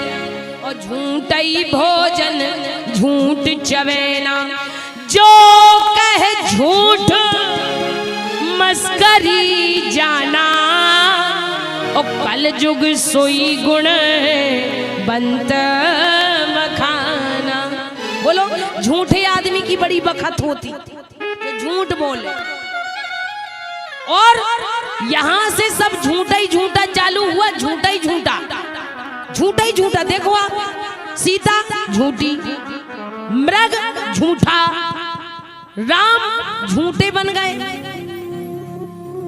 और झूठा ही भोजन झूठ चवेना। जो कहे झूठ मस्करी जाना और कल जुग सोई गुण बंत मखाना। बोलो झूठे आदमी की बड़ी बखत होती जो झूठ बोले, और यहां से सब झूठा ही झूठा चालू हुआ, झूठा ही झूठा झूठा ही झूठा। देखो आप, सीता झूठी, मृग झूठा, राम झूठे बन गए।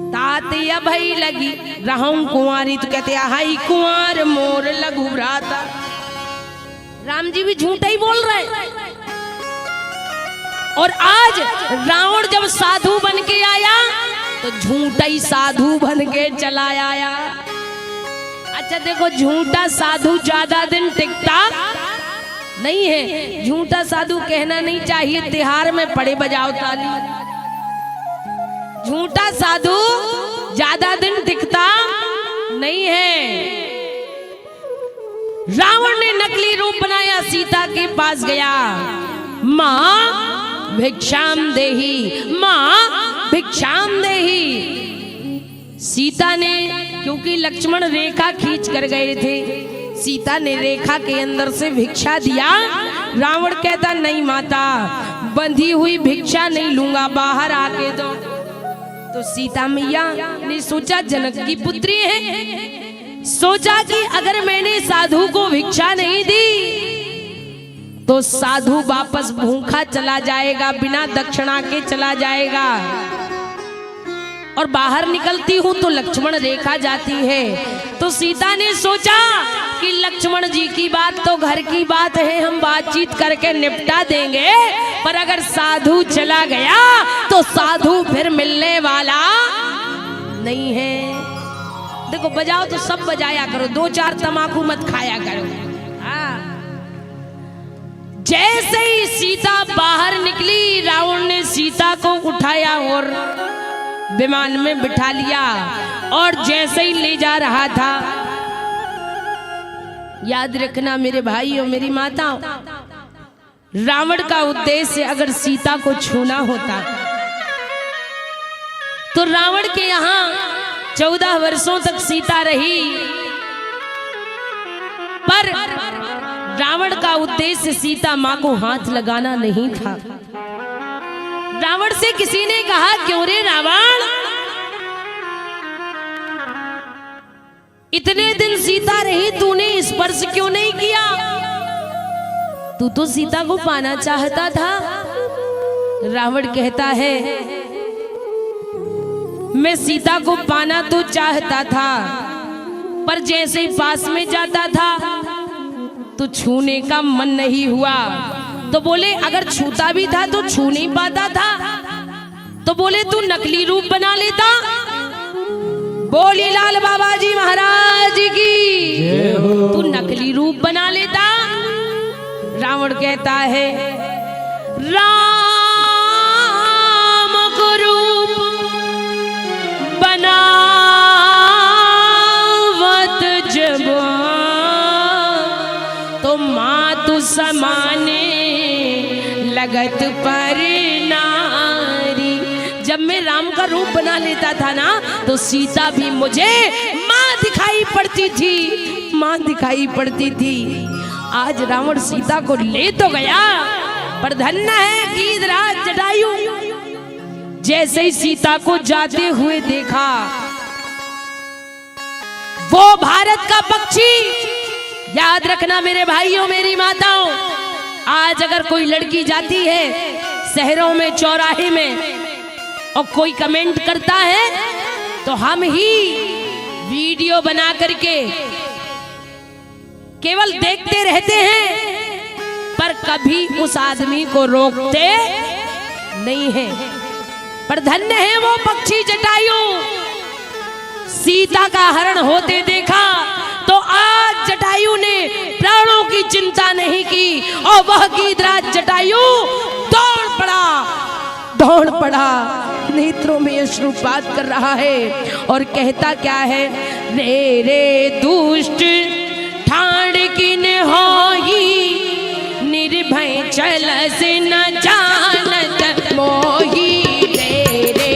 ताते अभई लगी रहूं कुंवारी, तो कहते हाई कुंवर मोर लघु भ्राता। राम जी भी झूठा ही बोल रहे। और आज रावण जब साधु बन के आया तो झूठा ही साधु बन के चला आया। अच्छा देखो, झूठा साधु ज्यादा दिन टिकता नहीं है। झूठा साधु कहना नहीं चाहिए, तिहार में पड़े बजाओ ताली। झूठा साधु ज्यादा दिन टिकता नहीं है। रावण ने नकली रूप बनाया, सीता के पास गया, मां भिक्षाम देही, मां भिक्षाम देही। सीता ने, क्योंकि लक्ष्मण रेखा खींच कर गए थे, सीता ने रेखा के अंदर से भिक्षा दिया। रावण कहता नहीं माता, बंधी हुई भिक्षा नहीं लूंगा, बाहर आके दो। तो सीता मैया ने सोचा जनक की पुत्री है, सोचा कि अगर मैंने साधु को भिक्षा नहीं दी तो साधु वापस भूखा चला जाएगा, बिना दक्षिणा के चला जाएगा। और बाहर निकलती हूं तो लक्ष्मण रेखा जाती है। तो सीता ने सोचा कि लक्ष्मण जी की बात तो घर की बात है, हम बातचीत करके निपटा देंगे, पर अगर साधु चला गया तो साधु फिर मिलने वाला नहीं है। देखो बजाओ तो सब बजाया करो, 2-4 तमाकू मत खाया करो। हाँ, जैसे ही सीता बाहर निकली, रावण ने सीता को उठाया और विमान में बिठा लिया। और जैसे ही ले जा रहा था, याद रखना मेरे भाई और मेरी माता, रावण का उद्देश्य अगर सीता को छूना होता तो रावण के यहाँ 14 वर्षों तक सीता रही, पर रावण का उद्देश्य सीता मां को हाथ लगाना नहीं था। रावण से किसी ने कहा, क्यों रे रावण, इतने दिन सीता रही, तूने स्पर्श क्यों नहीं किया? तू तो सीता को पाना चाहता था। रावण कहता है, मैं सीता को पाना तो चाहता था, पर जैसे ही पास में जाता था तो छूने का मन नहीं हुआ। तो बोले अगर छूता भी था तो छू नहीं पाता था। तो बोले तू नकली रूप बना लेता। बोली लाल बाबा जी महाराज की, तू नकली रूप बना लेता। रावण कहता है, राम को रूप बनावत जब तो मातु समाने लगत पर नारी। जब मैं राम का रूप बना लेता था ना तो सीता भी मुझे माँ दिखाई पड़ती थी, माँ दिखाई पड़ती थी। आज रावण सीता को ले तो गया, पर धन्य है गीधराज जटायु। जैसे ही सीता को जाते हुए देखा, वो भारत का पक्षी, याद रखना मेरे भाइयों मेरी माताओं, आज अगर कोई लड़की जाती है शहरों में चौराहे में और कोई कमेंट करता है तो हम ही वीडियो बना करके केवल देखते रहते हैं, पर कभी उस आदमी को रोकते नहीं है। पर धन्य है वो पक्षी जटायु, सीता का हरण होते देखा तो आज जटायु ने प्राणों की चिंता नहीं की और वह गीधराज जटायु दौड़ पड़ा, नेत्रों में अश्रुपात कर रहा है और कहता क्या है, रे रे दुष्ट ठाड़ किन होई, निर्भय चलस न जानत मोही। रे रे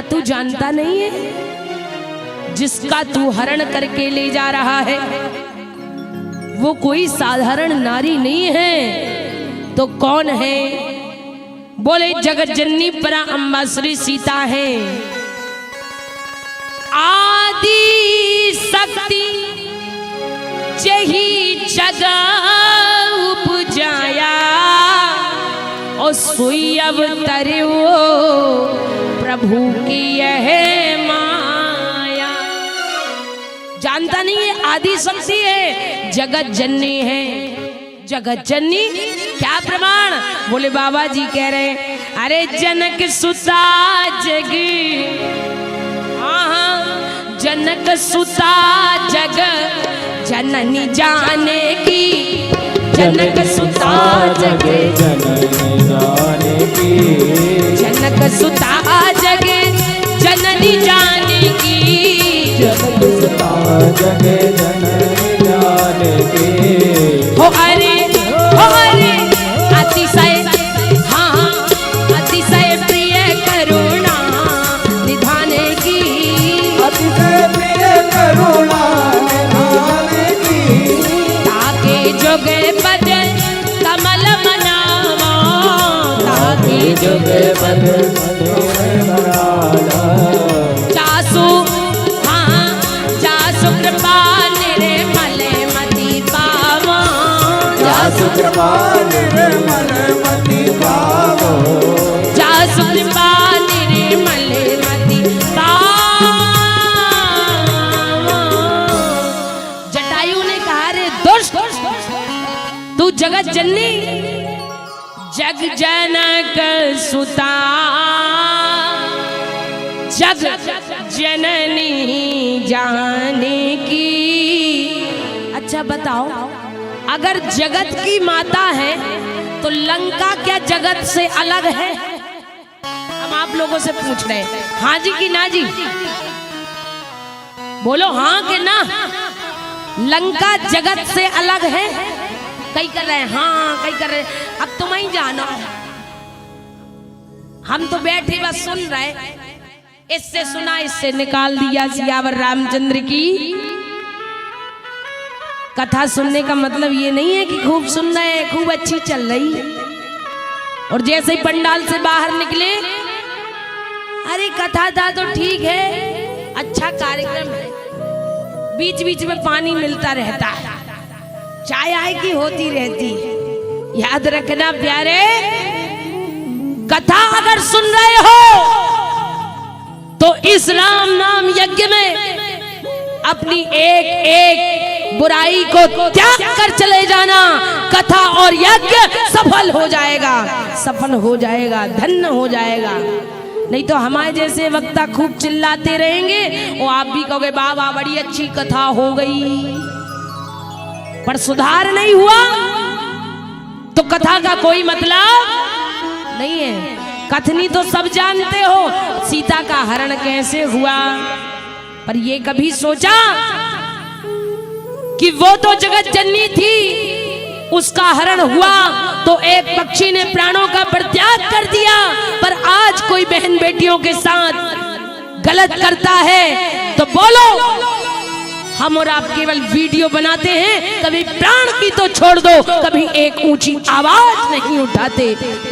तू जानता नहीं है जिसका तू हरण करके ले जा रहा है वो कोई साधारण नारी नहीं है तो कौन है? बोले जगत जननी परा अम्बा श्री सीता है। आदि शक्ति जही जगह उपजाया और सुई अवतरे वो प्रभु की यह माया। जानता नहीं है आदि शक्ति है, जगत जननी है। जगत जननी क्या प्रमाण? बोले बाबा जी कह रहे अरे जनक सुता जग, जनक सुता जग जननी जाने की, जनक सुता जग जननी जाने की, जनक सुता जग जननी जाने की, जनक सुता जग जननी जाने की। हो अरे अतिशय हाँ अतिशय प्रिय करुणा निधाने की, अतिशय प्रिय करुणा निधाने की। ताके जोगे पद कमल मनावा, ताके जोगे पद जासु हाँ जासु कृपा निर्मल मति पावा, जासु कृपा निर्मल मति पावा, जासु कृपा निर्मल मति पावा। जटायु ने कहा रे दुष्ट तू जगत जननी जग जनक सुता जग जननी जाने की। अच्छा बताओ अगर जगत की माता है तो लंका क्या जगत से अलग है? हम आप लोगों से पूछ रहे हैं, हाँ जी कि ना जी? बोलो हाँ कि ना? लंका जगत से अलग है? कई कर रहे हैं हाँ, कई कर रहे हैं अब तुम ही जानो, हम तो बैठे बस सुन रहे। इससे सुना इससे निकाल दिया। सियावर रामचंद्र की कथा सुनने का मतलब ये नहीं है कि खूब सुन रहे हैं, खूब अच्छी चल रही है। और जैसे ही पंडाल से बाहर निकले, अरे कथा था तो ठीक है, अच्छा कार्यक्रम है, बीच बीच में पानी मिलता रहता है, चाय आय की होती रहती। याद रखना प्यारे, कथा अगर सुन रहे हो तो इस राम नाम यज्ञ में अपनी एक एक बुराई को त्याग कर चले जाना। कथा और यज्ञ सफल हो जाएगा, सफल हो जाएगा, धन्य हो जाएगा। नहीं तो हमारे जैसे वक्ता खूब चिल्लाते रहेंगे और आप भी कहोगे बाबा बड़ी अच्छी कथा हो गई, पर सुधार नहीं हुआ तो कथा का कोई मतलब नहीं है। कथनी तो सब जानते हो, सीता का हरण कैसे हुआ, पर ये कभी सोचा कि वो तो जगत जननी थी, उसका हरण हुआ तो एक पक्षी ने प्राणों का परित्याग कर दिया। पर आज कोई बहन बेटियों के साथ गलत करता है तो बोलो हम और आप केवल वीडियो बनाते हैं, कभी प्राण की तो छोड़ दो, कभी एक ऊंची आवाज नहीं उठाते,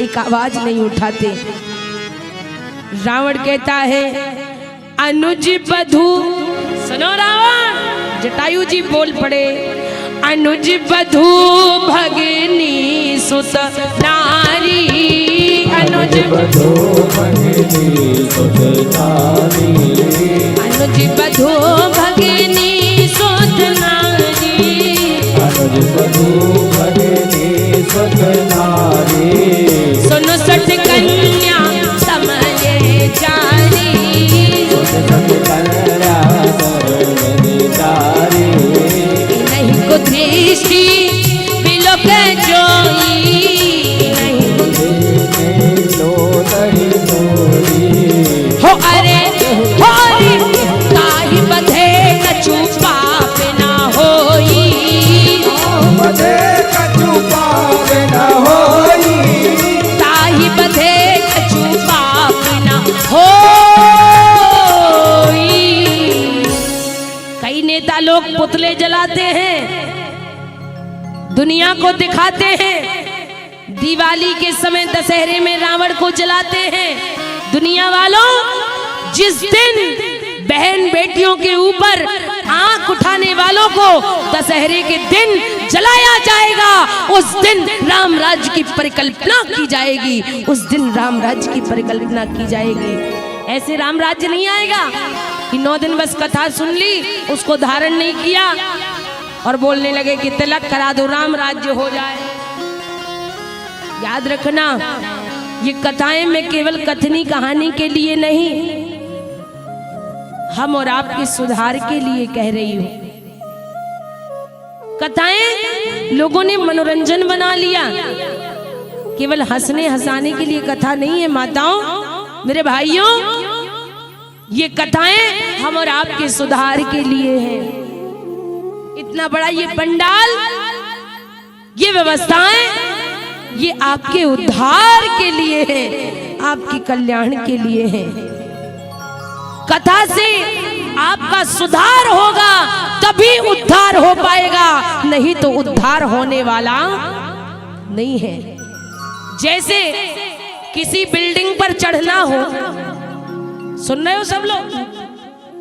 एक आवाज नहीं उठाते। रावण कहता है अनुज बधू, सुनो रावण, जटायु जी बोल पड़े, अनुज बधू भगनी सुत नारी, अनुज बधू भगनी सुत नारी, अनुज बधू भगनी सुत नारी, अनुज बधू भगनी सुत नारी, सुनो सठ कन्या समये जारी, सत कन्या समझदारी, नहीं को दृष्टि बिलोक जोई, नहीं लो तड़ी तोरी, हो अरे काहि बधे कछु पाप ना होई, बधे कछु पाप न होई, ताहि बधे कछु पाप ना होई। कई नेता लोग पुतले जलाते हैं, दुनिया को दिखाते हैं, दिवाली के समय दशहरे में रावण को जलाते हैं। दुनिया वालों, जिस दिन बहन बेटियों के ऊपर आंख उठाने वालों को दशहरे के दिन जलाया जाएगा, उस दिन राम राज्य की परिकल्पना की जाएगी, उस दिन राम राज्य की परिकल्पना की जाएगी। ऐसे राम राज्य नहीं आएगा कि 9 दिन बस कथा सुन ली, उसको धारण नहीं किया और बोलने लगे कि तिलक करा दो राम राज्य हो जाए। याद रखना, ये कथाएं मैं केवल कथनी कहानी के लिए नहीं, हम और आपके सुधार के लिए कह रही हूं। कथाएं लोगों ने मनोरंजन बना लिया, केवल हंसने हंसाने के लिए कथा नहीं है। माताओं, मेरे भाइयों, ये कथाएं हम और आपके सुधार के लिए हैं। इतना बड़ा ये पंडाल, ये व्यवस्थाएं, ये आपके उद्धार के लिए है, आपके कल्याण के लिए है। कथा से आपका सुधार होगा तभी उद्धार हो पाएगा, नहीं तो उद्धार होने वाला नहीं है। जैसे किसी बिल्डिंग पर चढ़ना हो, सुन रहे हो सब लोग?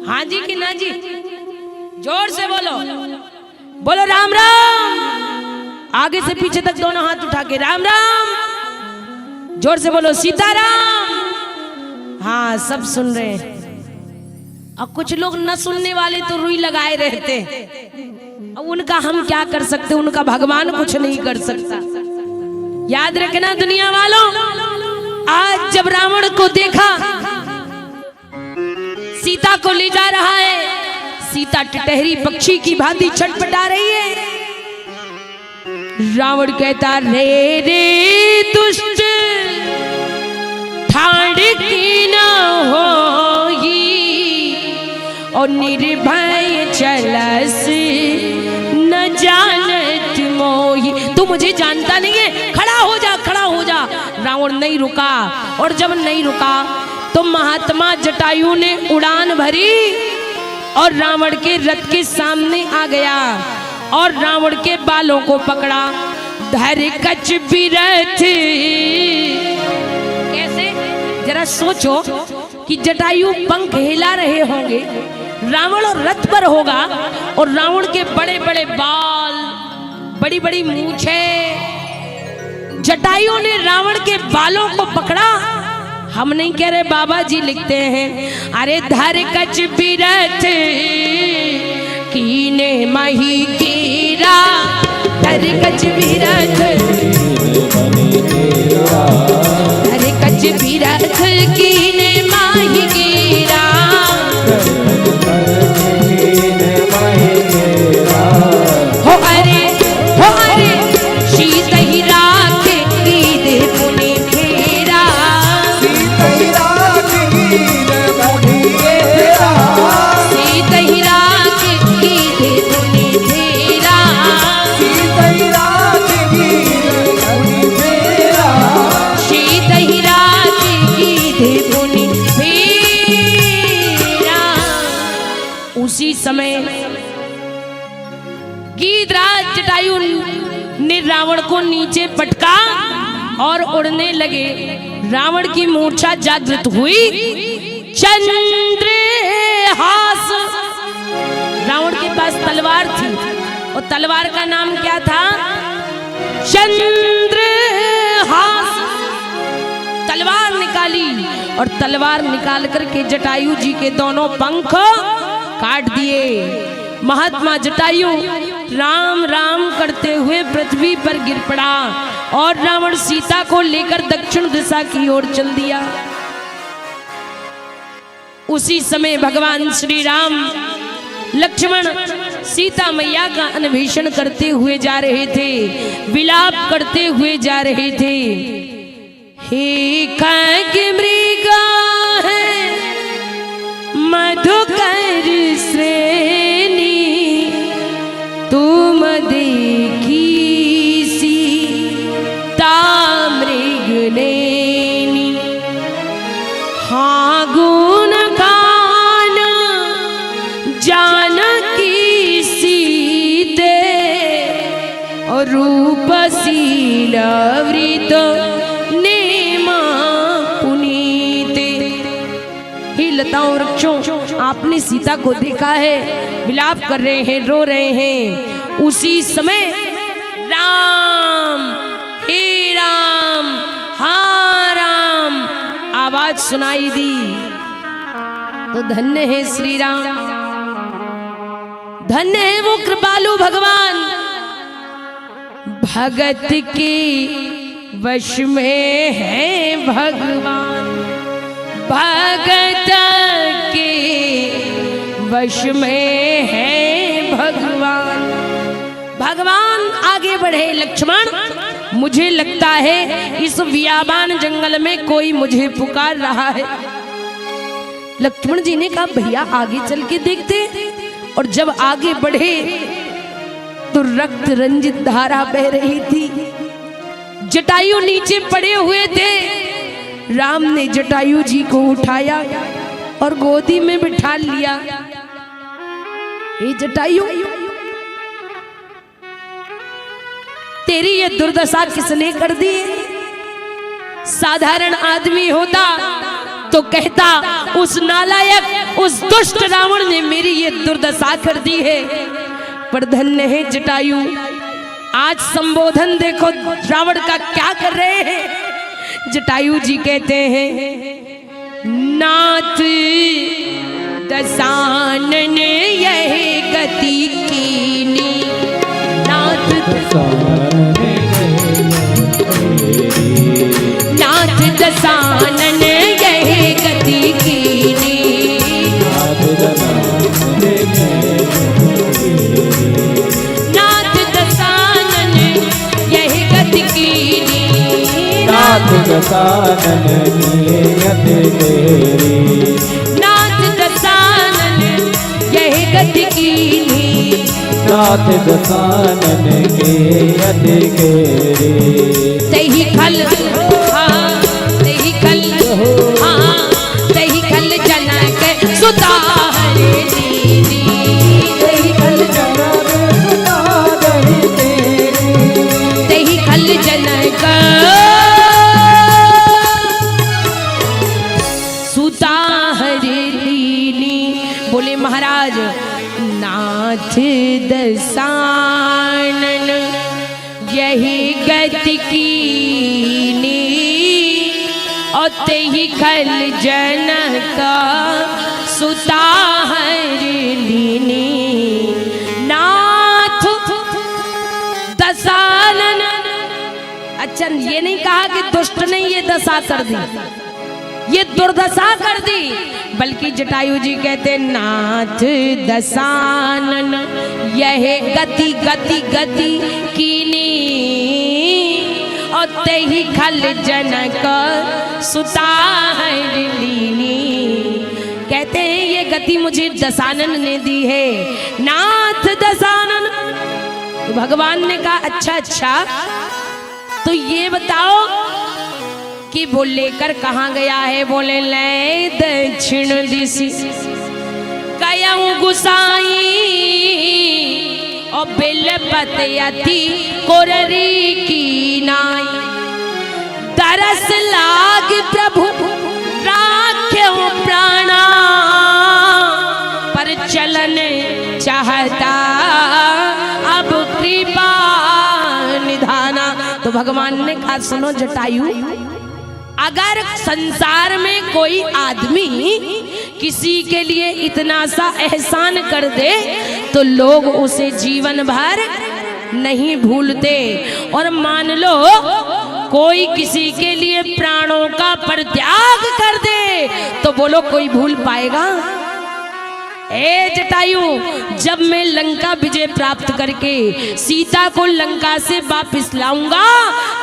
हाँ जी कि ना जी? जोर से बोलो, बोलो राम राम, आगे से पीछे तक दोनों हाथ उठा के राम राम, जोर से बोलो सीताराम। हाँ, सब सुन रहे हैं। और कुछ लोग न सुनने वाले तो रुई लगाए रहते, अब उनका हम क्या कर सकते, उनका भगवान कुछ नहीं कर सकता। याद रखना दुनिया वालों, आज जब रावण को देखा सीता को ले जा रहा है, सीता टिटहरी पक्षी की भांति छटपटा रही है। रावण कहता रे रे दुष्ट ठाड़ की न होगी, और निर्भय चलस न जानत मोही। तू मुझे जानता नहीं है, खड़ा हो जा, खड़ा हो जा। रावण नहीं रुका, और जब नहीं रुका तो महात्मा जटायु ने उड़ान भरी और रावण के रथ के सामने आ गया और रावण के बालों को पकड़ा। धर कच बिरथ, कैसे जरा सोचो कि जटायु पंख हिला रहे होंगे, रावण और रथ पर होगा और रावण के बड़े बड़े बाल, बड़ी बड़ी मूछें, जटायु ने रावण के बालों को पकड़ा। हम नहीं कह रहे, बाबा जी लिखते हैं, अरे धर कच बिरथ कीने मही कीरा, धर कच बिरथ, धर कच बिरथ कीने माही कीरा, हो अरे शीत ही राख की दे पुनि फेरा, शीत ही राख की दे पुनि फेरा, शीत ही राख की दे पुनि फेरा, शीत ही राख की गीधराज जटायु ने रावण को नीचे पटका और उड़ने लगे। रावण की मूर्छा जागृत हुई। चंद्रहास, रावण के पास तलवार थी और तलवार का नाम क्या था? चंद्रहास। तलवार निकाली और तलवार निकाल करके जटायु जी के दोनों पंख काट दिए। महात्मा जटायु राम राम करते हुए पृथ्वी पर गिर पड़ा और रावण सीता को लेकर दक्षिण दिशा की ओर चल दिया। उसी समय भगवान श्री राम लक्ष्मण सीता मैया का अन्वेषण करते हुए जा रहे थे, विलाप करते हुए जा रहे थे। हे खगमृगा है मधुकर श्रेणी, तुम देखी सीता मृगनेनी। हाँ गुण गान जानकी सीते और रूपशील वृत नेमा पुनीते। हे लताओं वृक्षों, आपने सीता को देखा है, विलाप कर रहे हैं, रो रहे हैं। उसी समय राम, हे राम, हाँ राम आवाज सुनाई दी। तो धन्य है श्री राम, धन्य है वो कृपालु भगवान। भगत के वश में है भगवान, भगत के वश में है भगवान। भगवान आगे बढ़े। लक्ष्मण, मुझे लगता है इस बियाबान जंगल में कोई मुझे पुकार रहा है। लक्ष्मण जी ने कहा भैया आगे चल के देखते। और जब आगे बढ़े तो रक्त रंजित धारा बह रही थी। जटायु नीचे पड़े हुए थे। राम ने जटायु जी को उठाया और गोदी में बिठा लिया। हे जटायु, तेरी ये दुर्दशा किसने कर दी? साधारण आदमी होता तो कहता उस नालायक, उस दुष्ट रावण ने मेरी ये दुर्दशा कर दी है। पर धन्य है जटायु, आज संबोधन देखो रावण का क्या कर रहे हैं। जटायु जी कहते हैं नाथ दशानन यह गति कीनी, नाथ नाथ दशानन यह गति कीनी, नाथ दशानन यह गति कीनी, नाथ दशानन नियत तेरी, नाथ दशानन यह गति कीनी, नाथ दशानन नियत तेरी। तही खल, हाँ तही खल, हाँ तही खल जनक सुता हरे दीदी, तही खल जनक सुता हरे तेरी, तही खल जनक सुता हरे दीनी। बोले महाराज नाथ दशानन यही गति कीनी, और तेहि खल जनक सुता हरलीनी। नाथ दशानन, अच्छा ये नहीं कहा कि दुष्ट ने ये दशा कर दी, ये दुर्दशा कर दी, बल्कि जटायु जी कहते नाथ दशानन यह गति गति गति कीनी, और तेहि खल जनक सुता हरलीनी। कहते हैं ये गति मुझे दशानन ने दी है, नाथ दशानन। तो भगवान ने कहा अच्छा अच्छा, तो ये बताओ कि वो लेकर कहाँ गया है? बोले ले दक्षिण दिशि कयऊ गुसाई, और बेलपत यति कोररी की नाई। तरस लाग प्रभु राख्यो प्राणा, पर चलन चाहता अब कृपा निधाना। तो भगवान ने कहा सुनो जटायु, अगर संसार में कोई आदमी किसी के लिए इतना सा एहसान कर दे तो लोग उसे जीवन भर नहीं भूलते। और मान लो कोई किसी के लिए प्राणों का परित्याग कर दे तो बोलो कोई भूल पाएगा? ए जटायु, जब मैं लंका विजय प्राप्त करके सीता को लंका से वापस लाऊंगा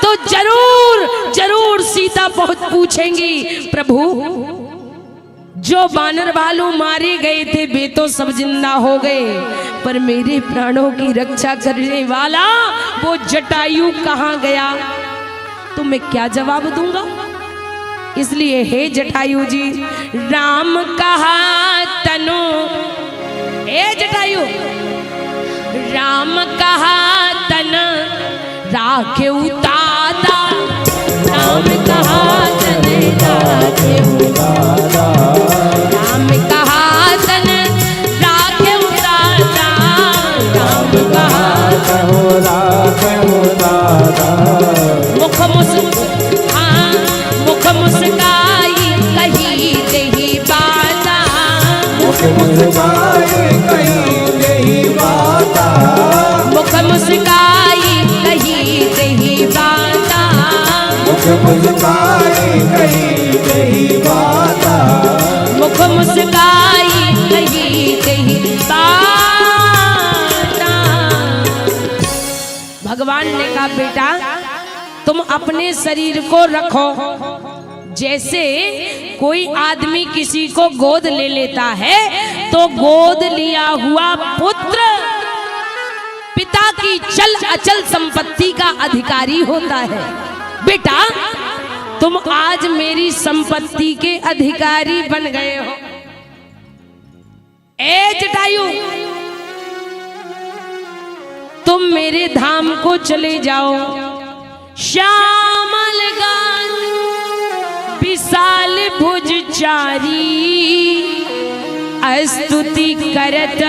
तो जरूर जरूर सीता बहुत पूछेंगी, प्रभु जो बानर भालू मारे गए थे वे तो सब जिंदा हो गए, पर मेरे प्राणों की रक्षा करने वाला वो जटायु कहाँ गया? तो मैं क्या जवाब दूंगा? इसलिए हे जटायु जी, राम कहा तनु, हे जटायु, राम कहा तन राखे उतारा, राम कहा तन राखे उतारा, राम कहा तन राखे उतारा, राम कहा तन राखे उतारा। मुख मुस्काई कही दही बाता, मुख मुस्काई कही दही बाता, मुख मुस्काई कही दही बाता, मुख मुस्काई कही दही बाता, मुख मुस्काई कही दही बाता। भगवान ने कहा बेटा तुम अपने शरीर को रखो, जैसे कोई आदमी किसी को गोद ले लेता है तो गोद लिया हुआ पुत्र पिता की चल अचल संपत्ति का अधिकारी होता है। बेटा तुम आज मेरी संपत्ति के अधिकारी बन गए हो। ए जटायु, तुम मेरे धाम को चले जाओ, श्यामल गान विशाल भुज चारी, स्तुति करत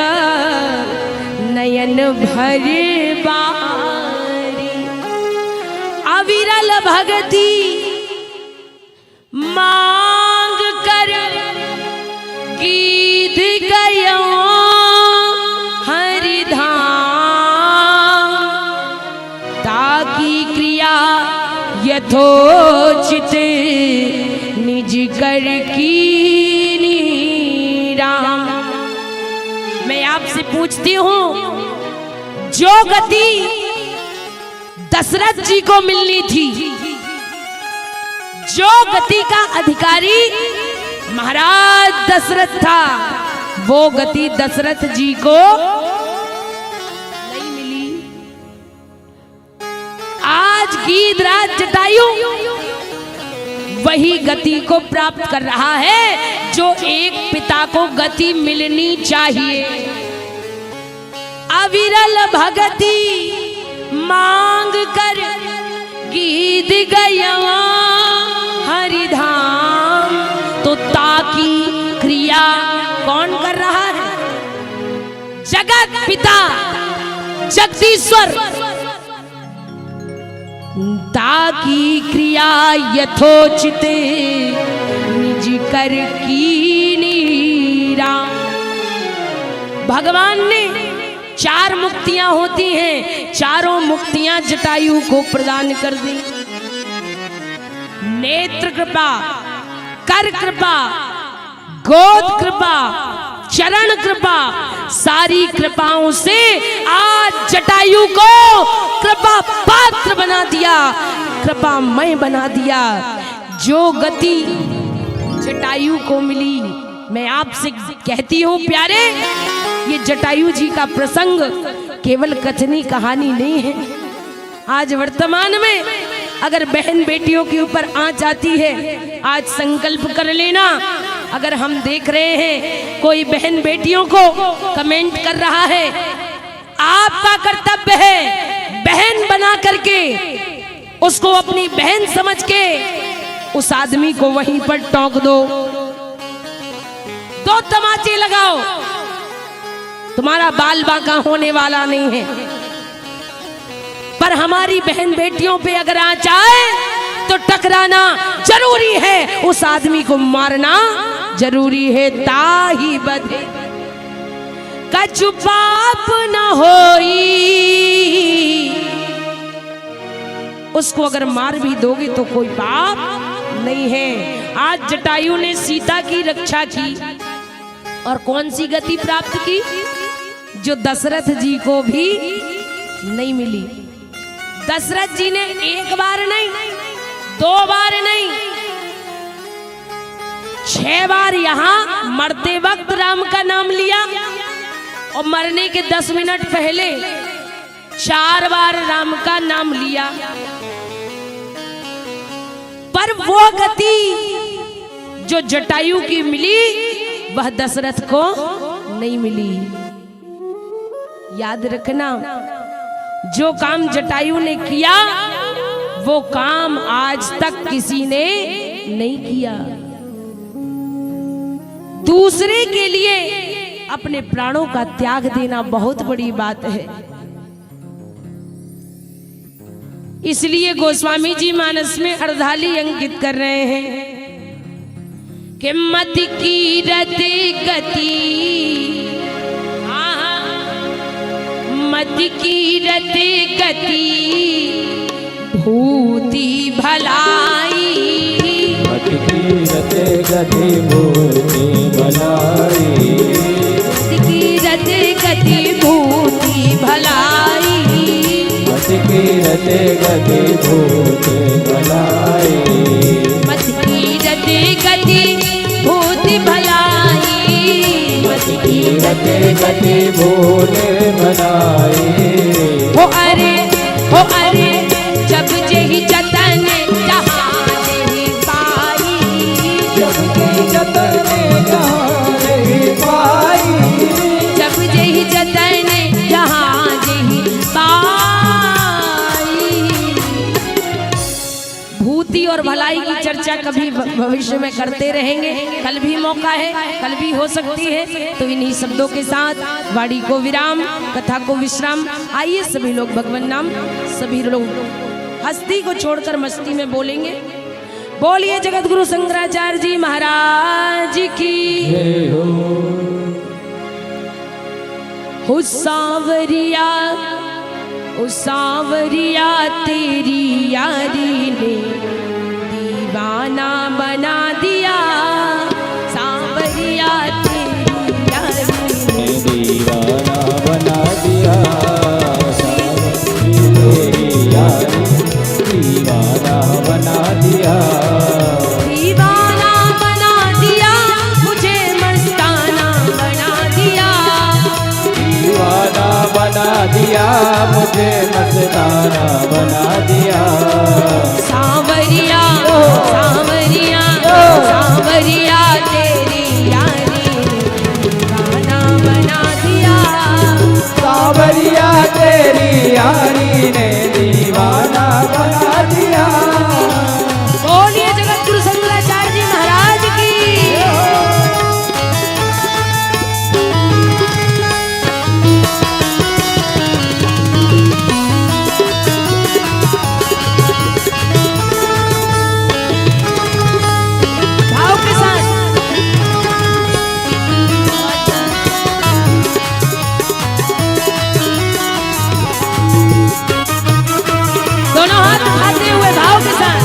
नयन भर बारी, अविरल भगति मांग कर गीत गयो हरिधाम, ताकि क्रिया यथोचित निज कर कीनी राम। मैं आपसे पूछती हूं, जो गति दशरथ जी को मिलनी थी, जो गति का अधिकारी महाराज दशरथ था, वो गति दशरथ जी को नहीं मिली। आज गीधराज जटायु वही गति को प्राप्त कर रहा है जो एक पिता को गति मिलनी चाहिए। अविरल भगति मांग कर गीत गया हरिधाम, तो ताकि क्रिया कौन कर रहा है? जगत पिता जगदीश्वर, ताकि क्रिया यथोचित निज कर कीनी राम। भगवान ने 4 मुक्तियां होती हैं, चारों मुक्तियां जटायु को प्रदान कर दी। नेत्र कृपा, कर कृपा, गोद कृपा, चरण कृपा, सारी कृपाओं से आज जटायु को कृपा पात्र बना दिया, कृपामय बना दिया। जो गति जटायु को मिली, मैं आपसे कहती हूं प्यारे, ये जटायु जी का प्रसंग केवल कथनी कहानी नहीं है। आज वर्तमान में अगर बहन बेटियों के ऊपर आंच आती है, आज संकल्प कर लेना। अगर हम देख रहे हैं कोई बहन बेटियों को कमेंट कर रहा है, आपका करके उसको अपनी बहन समझ के उस आदमी को वहीं पर टोक दो, दो तमाचे लगाओ, तुम्हारा बाल बांका होने वाला नहीं है। पर हमारी बहन बेटियों पे अगर आँच आए तो टकराना जरूरी है, उस आदमी को मारना जरूरी है। ताही बधे कछु पाप न होई, उसको अगर मार भी दोगे तो कोई पाप नहीं है। आज जटायु ने सीता की रक्षा की और कौन सी गति प्राप्त की जो दशरथ जी को भी नहीं मिली। दशरथ जी ने एक बार नहीं, दो बार नहीं, 6 बार यहां मरते वक्त राम का नाम लिया और मरने के 10 मिनट पहले 4 बार राम का नाम लिया। पर वो गति जो जटायु की मिली वह दशरथ को नहीं मिली। याद रखना, जो काम जटायु ने किया वो काम आज तक किसी ने नहीं किया। दूसरे के लिए अपने प्राणों का त्याग देना बहुत बड़ी बात है। इसलिए गोस्वामी जी मानस में अर्धाली अंकित कर रहे हैं कि मत की रति गति, मत की रति गति भूति भलाई, मत की रति गति भूति भलाई, मत की रति गति भूति भलाई, मत की रति गति भूति भलाई, मत की रति गति भूति भलाई, मत की रति गति भूति भलाई। हो अरे जब जही जतन जहाँ जही पाई, जब जही जतन जहाँ जही पाई, जब जही जतन जहाँ जही पाई। भूति और भलाई की चर्चा कभी भविष्य में करते रहेंगे, कल भी मौका है, कल भी हो सकती है। तो इन्हीं शब्दों के साथ वाणी को विराम, कथा को विश्राम। आइए सभी लोग भगवान नाम, सभी लोग हस्ती को छोड़कर मस्ती में बोलेंगे। बोलिए जगत गुरु शंकराचार्य जी महाराज की। हो सांवरिया, ओ सांवरिया तेरी यारी ने दीवाना बना दिया, सांवरिया तेरी यारी ने दीवाना बना दिया, तेरी यारी दीवाना बना दिया, दीवाना बना दिया, मुझे मस्ताना बना दिया, दीवाना बना दिया, मुझे मस्ताना बना दिया। सांवरिया सांवरिया सांवरिया तेरी यारी दीवाना बना दिया, सांवरिया तेरी यारी ने दीवाना बना दिया। बोलिए जगत गुरु शंकराचार्य जी महाराज की। भाव के साथ दोनों हाथ उठाते हुए भाव के साथ।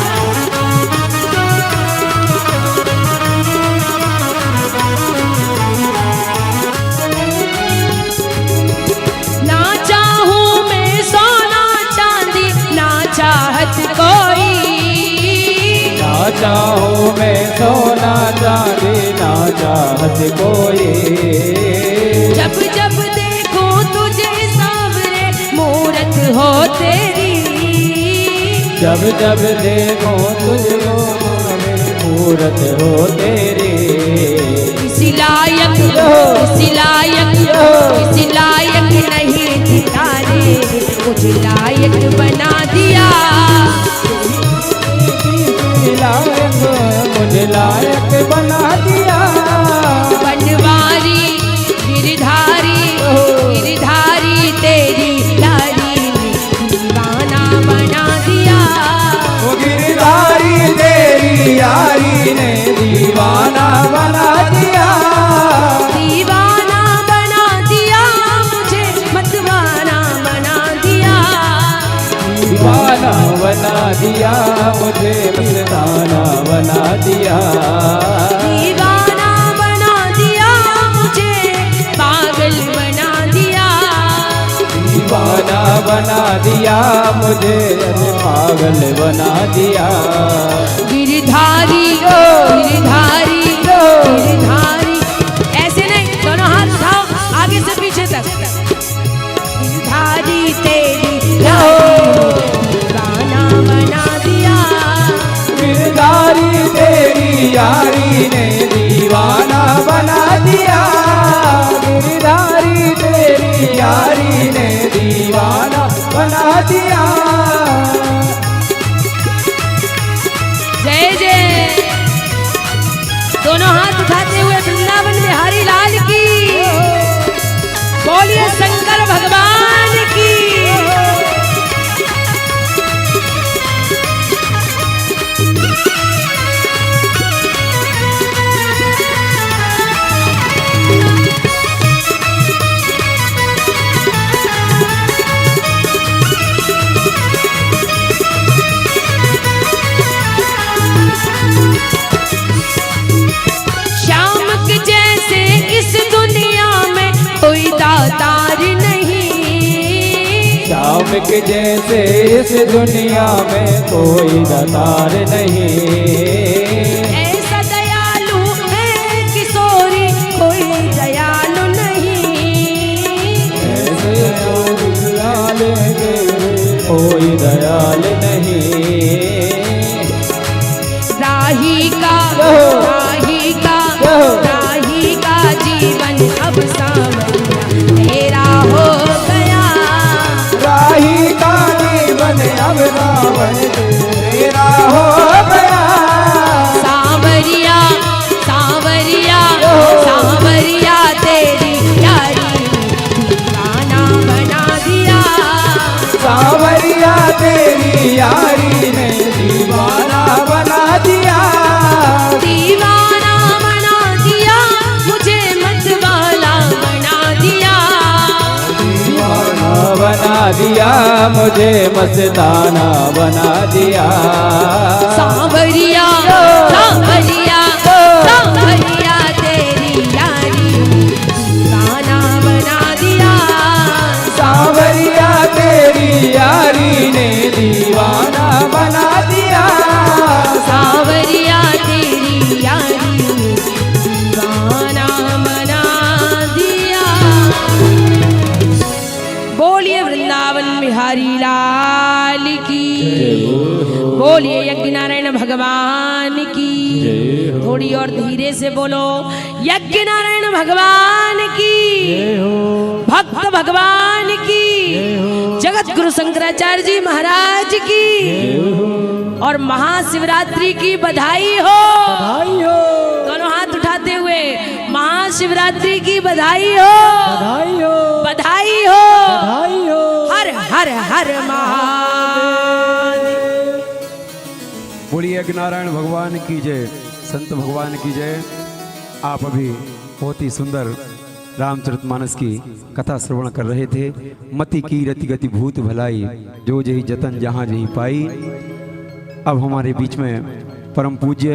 ना चाहूं मैं सोना चांदी, ना चाहत कोई, ना चाहूं मैं सोना चांदी, ना चाहत कोई, जब जब देखूं तुझे सांवरे मूरत हो तेरी, जब जब देखो तुझको मूरत हो तेरी, इसी लायक इसी लायक इसी लायक नहीं ठिकारे मुझे लायक बना दिया। लायक मुझे लायक बना दिया। बनवारी गिरधारी गिरधारी तेरी यारी ने दीवाना बना दिया। वो गिरधारी तेरी यारी ने दीवाना बना दिया। दीवाना बना दिया मुझे मतवाना बना दिया। दीवाना बना दिया मुझे मस्ताना बना दिया। दीवाना बना दिया मुझे पागल बना दिया। दीवाना बना दिया मुझे पागल बना दिया। गिरधारी गिरधारी गिरधारी, ऐसे नहीं, दोनों हाथ उठाओ आगे से पीछे तक। गिरधारी तेरी दीवाना बना दिया। गिरधारी तेरी यारी ने दीवाना बना दिया। गिरधारी तेरी यारी ने दीवाना बना दिया। जय जय। दोनों हाथ उठाते हुए वृंदावन बिहारी लाल की बोलिए, शंकर भगवान की। श्याम के जैसे इस दुनिया में कोई दातार नहीं। श्याम के जैसे इस दुनिया में कोई दातार नहीं। ऐसा दयालु है किशोरी कोई दयालु नहीं। ऐसे दयाल कोई दयाल नहीं। राही का जीवन अब सावरिया तेरा हो गया। राही का जीवन अब रावण तेरा हो गया। सावरिया सावरिया सावरिया तेरी यारी दीवाना बना दिया। सावरिया तेरी यारी ने दीवाना बना दिया। दीवाना बना दिया मुझे मतवाला बना दिया। दीवाना बना दिया मुझे मस्ताना बना दिया। सावरिया सावरिया सावरिया तेरी यारी दीवाना बना दिया। सावरिया तेरी यारी ने दीवाना बना दिया। सावरिया तेरी यारी दीवाना बना दिया। बोलिए वृंदावन बिहारी लाल की, बोलिए यज्ञ नारायण भगवान की। थोड़ी और धीरे से बोलो, यज्ञ नारायण भगवान की, भक्त भगवान की, जगत गुरु शंकराचार्य जी महाराज की, और महाशिवरात्रि की बधाई हो। दोनों हाथ उठाते हुए महाशिवरात्रि की बधाई हो। बधाई हो। हर हर हर महादेव। बोलिए यज्ञ नारायण भगवान की जय, संत भगवान की जय। आप अभी बहुत ही सुंदर रामचरितमानस की कथा श्रवण कर रहे थे। मति की रति गति भूत भलाई, जो जही जतन जहाँ जही पाई। अब हमारे बीच में परम पूज्य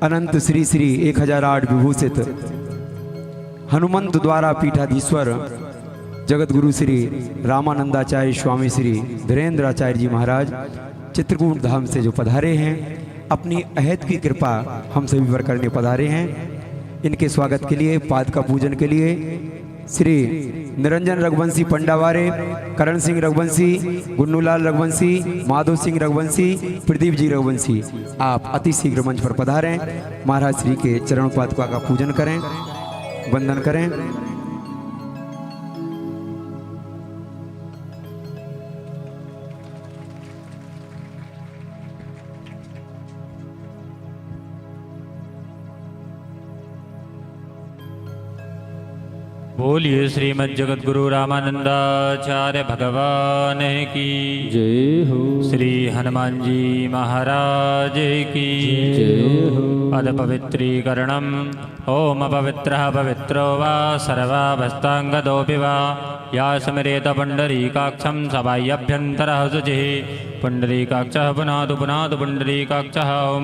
अनंत श्री श्री 1008 विभूषित हनुमंत द्वारा पीठाधीश्वर जगत गुरु श्री रामानंदाचार्य स्वामी श्री धीरेन्द्राचार्य जी महाराज चित्रकूट धाम से जो पधारे हैं, अपनी अहद की कृपा हम सभी पर करने पधारे हैं। इनके स्वागत के लिए, पाद का पूजन के लिए श्री निरंजन रघुवंशी पंडावारे, करण सिंह रघुवंशी, गुन्नूलाल रघुवंशी, माधव सिंह रघुवंशी, प्रदीप जी रघुवंशी, आप अति शीघ्र मंच पर पधारें। महाराज श्री के चरण पादुका का पूजन करें, वंदन करें। बोलिए श्रीमद् जगद्गुरु रामानंदाचार्य भगवान की जय हो। श्री हनुमान जी महाराज की जय हो। अद पवित्रीकरणम् ओम पवित्रः पवित्रो वा सर्वाभस्ताङ्गदोऽपि वा या स्मरेत पुण्डरीकाक्षं सबाह्यभ्यन्तरः शुचिः पुण्डरीकाक्षः पुनातु पुनातु पुण्डरीकाक्षः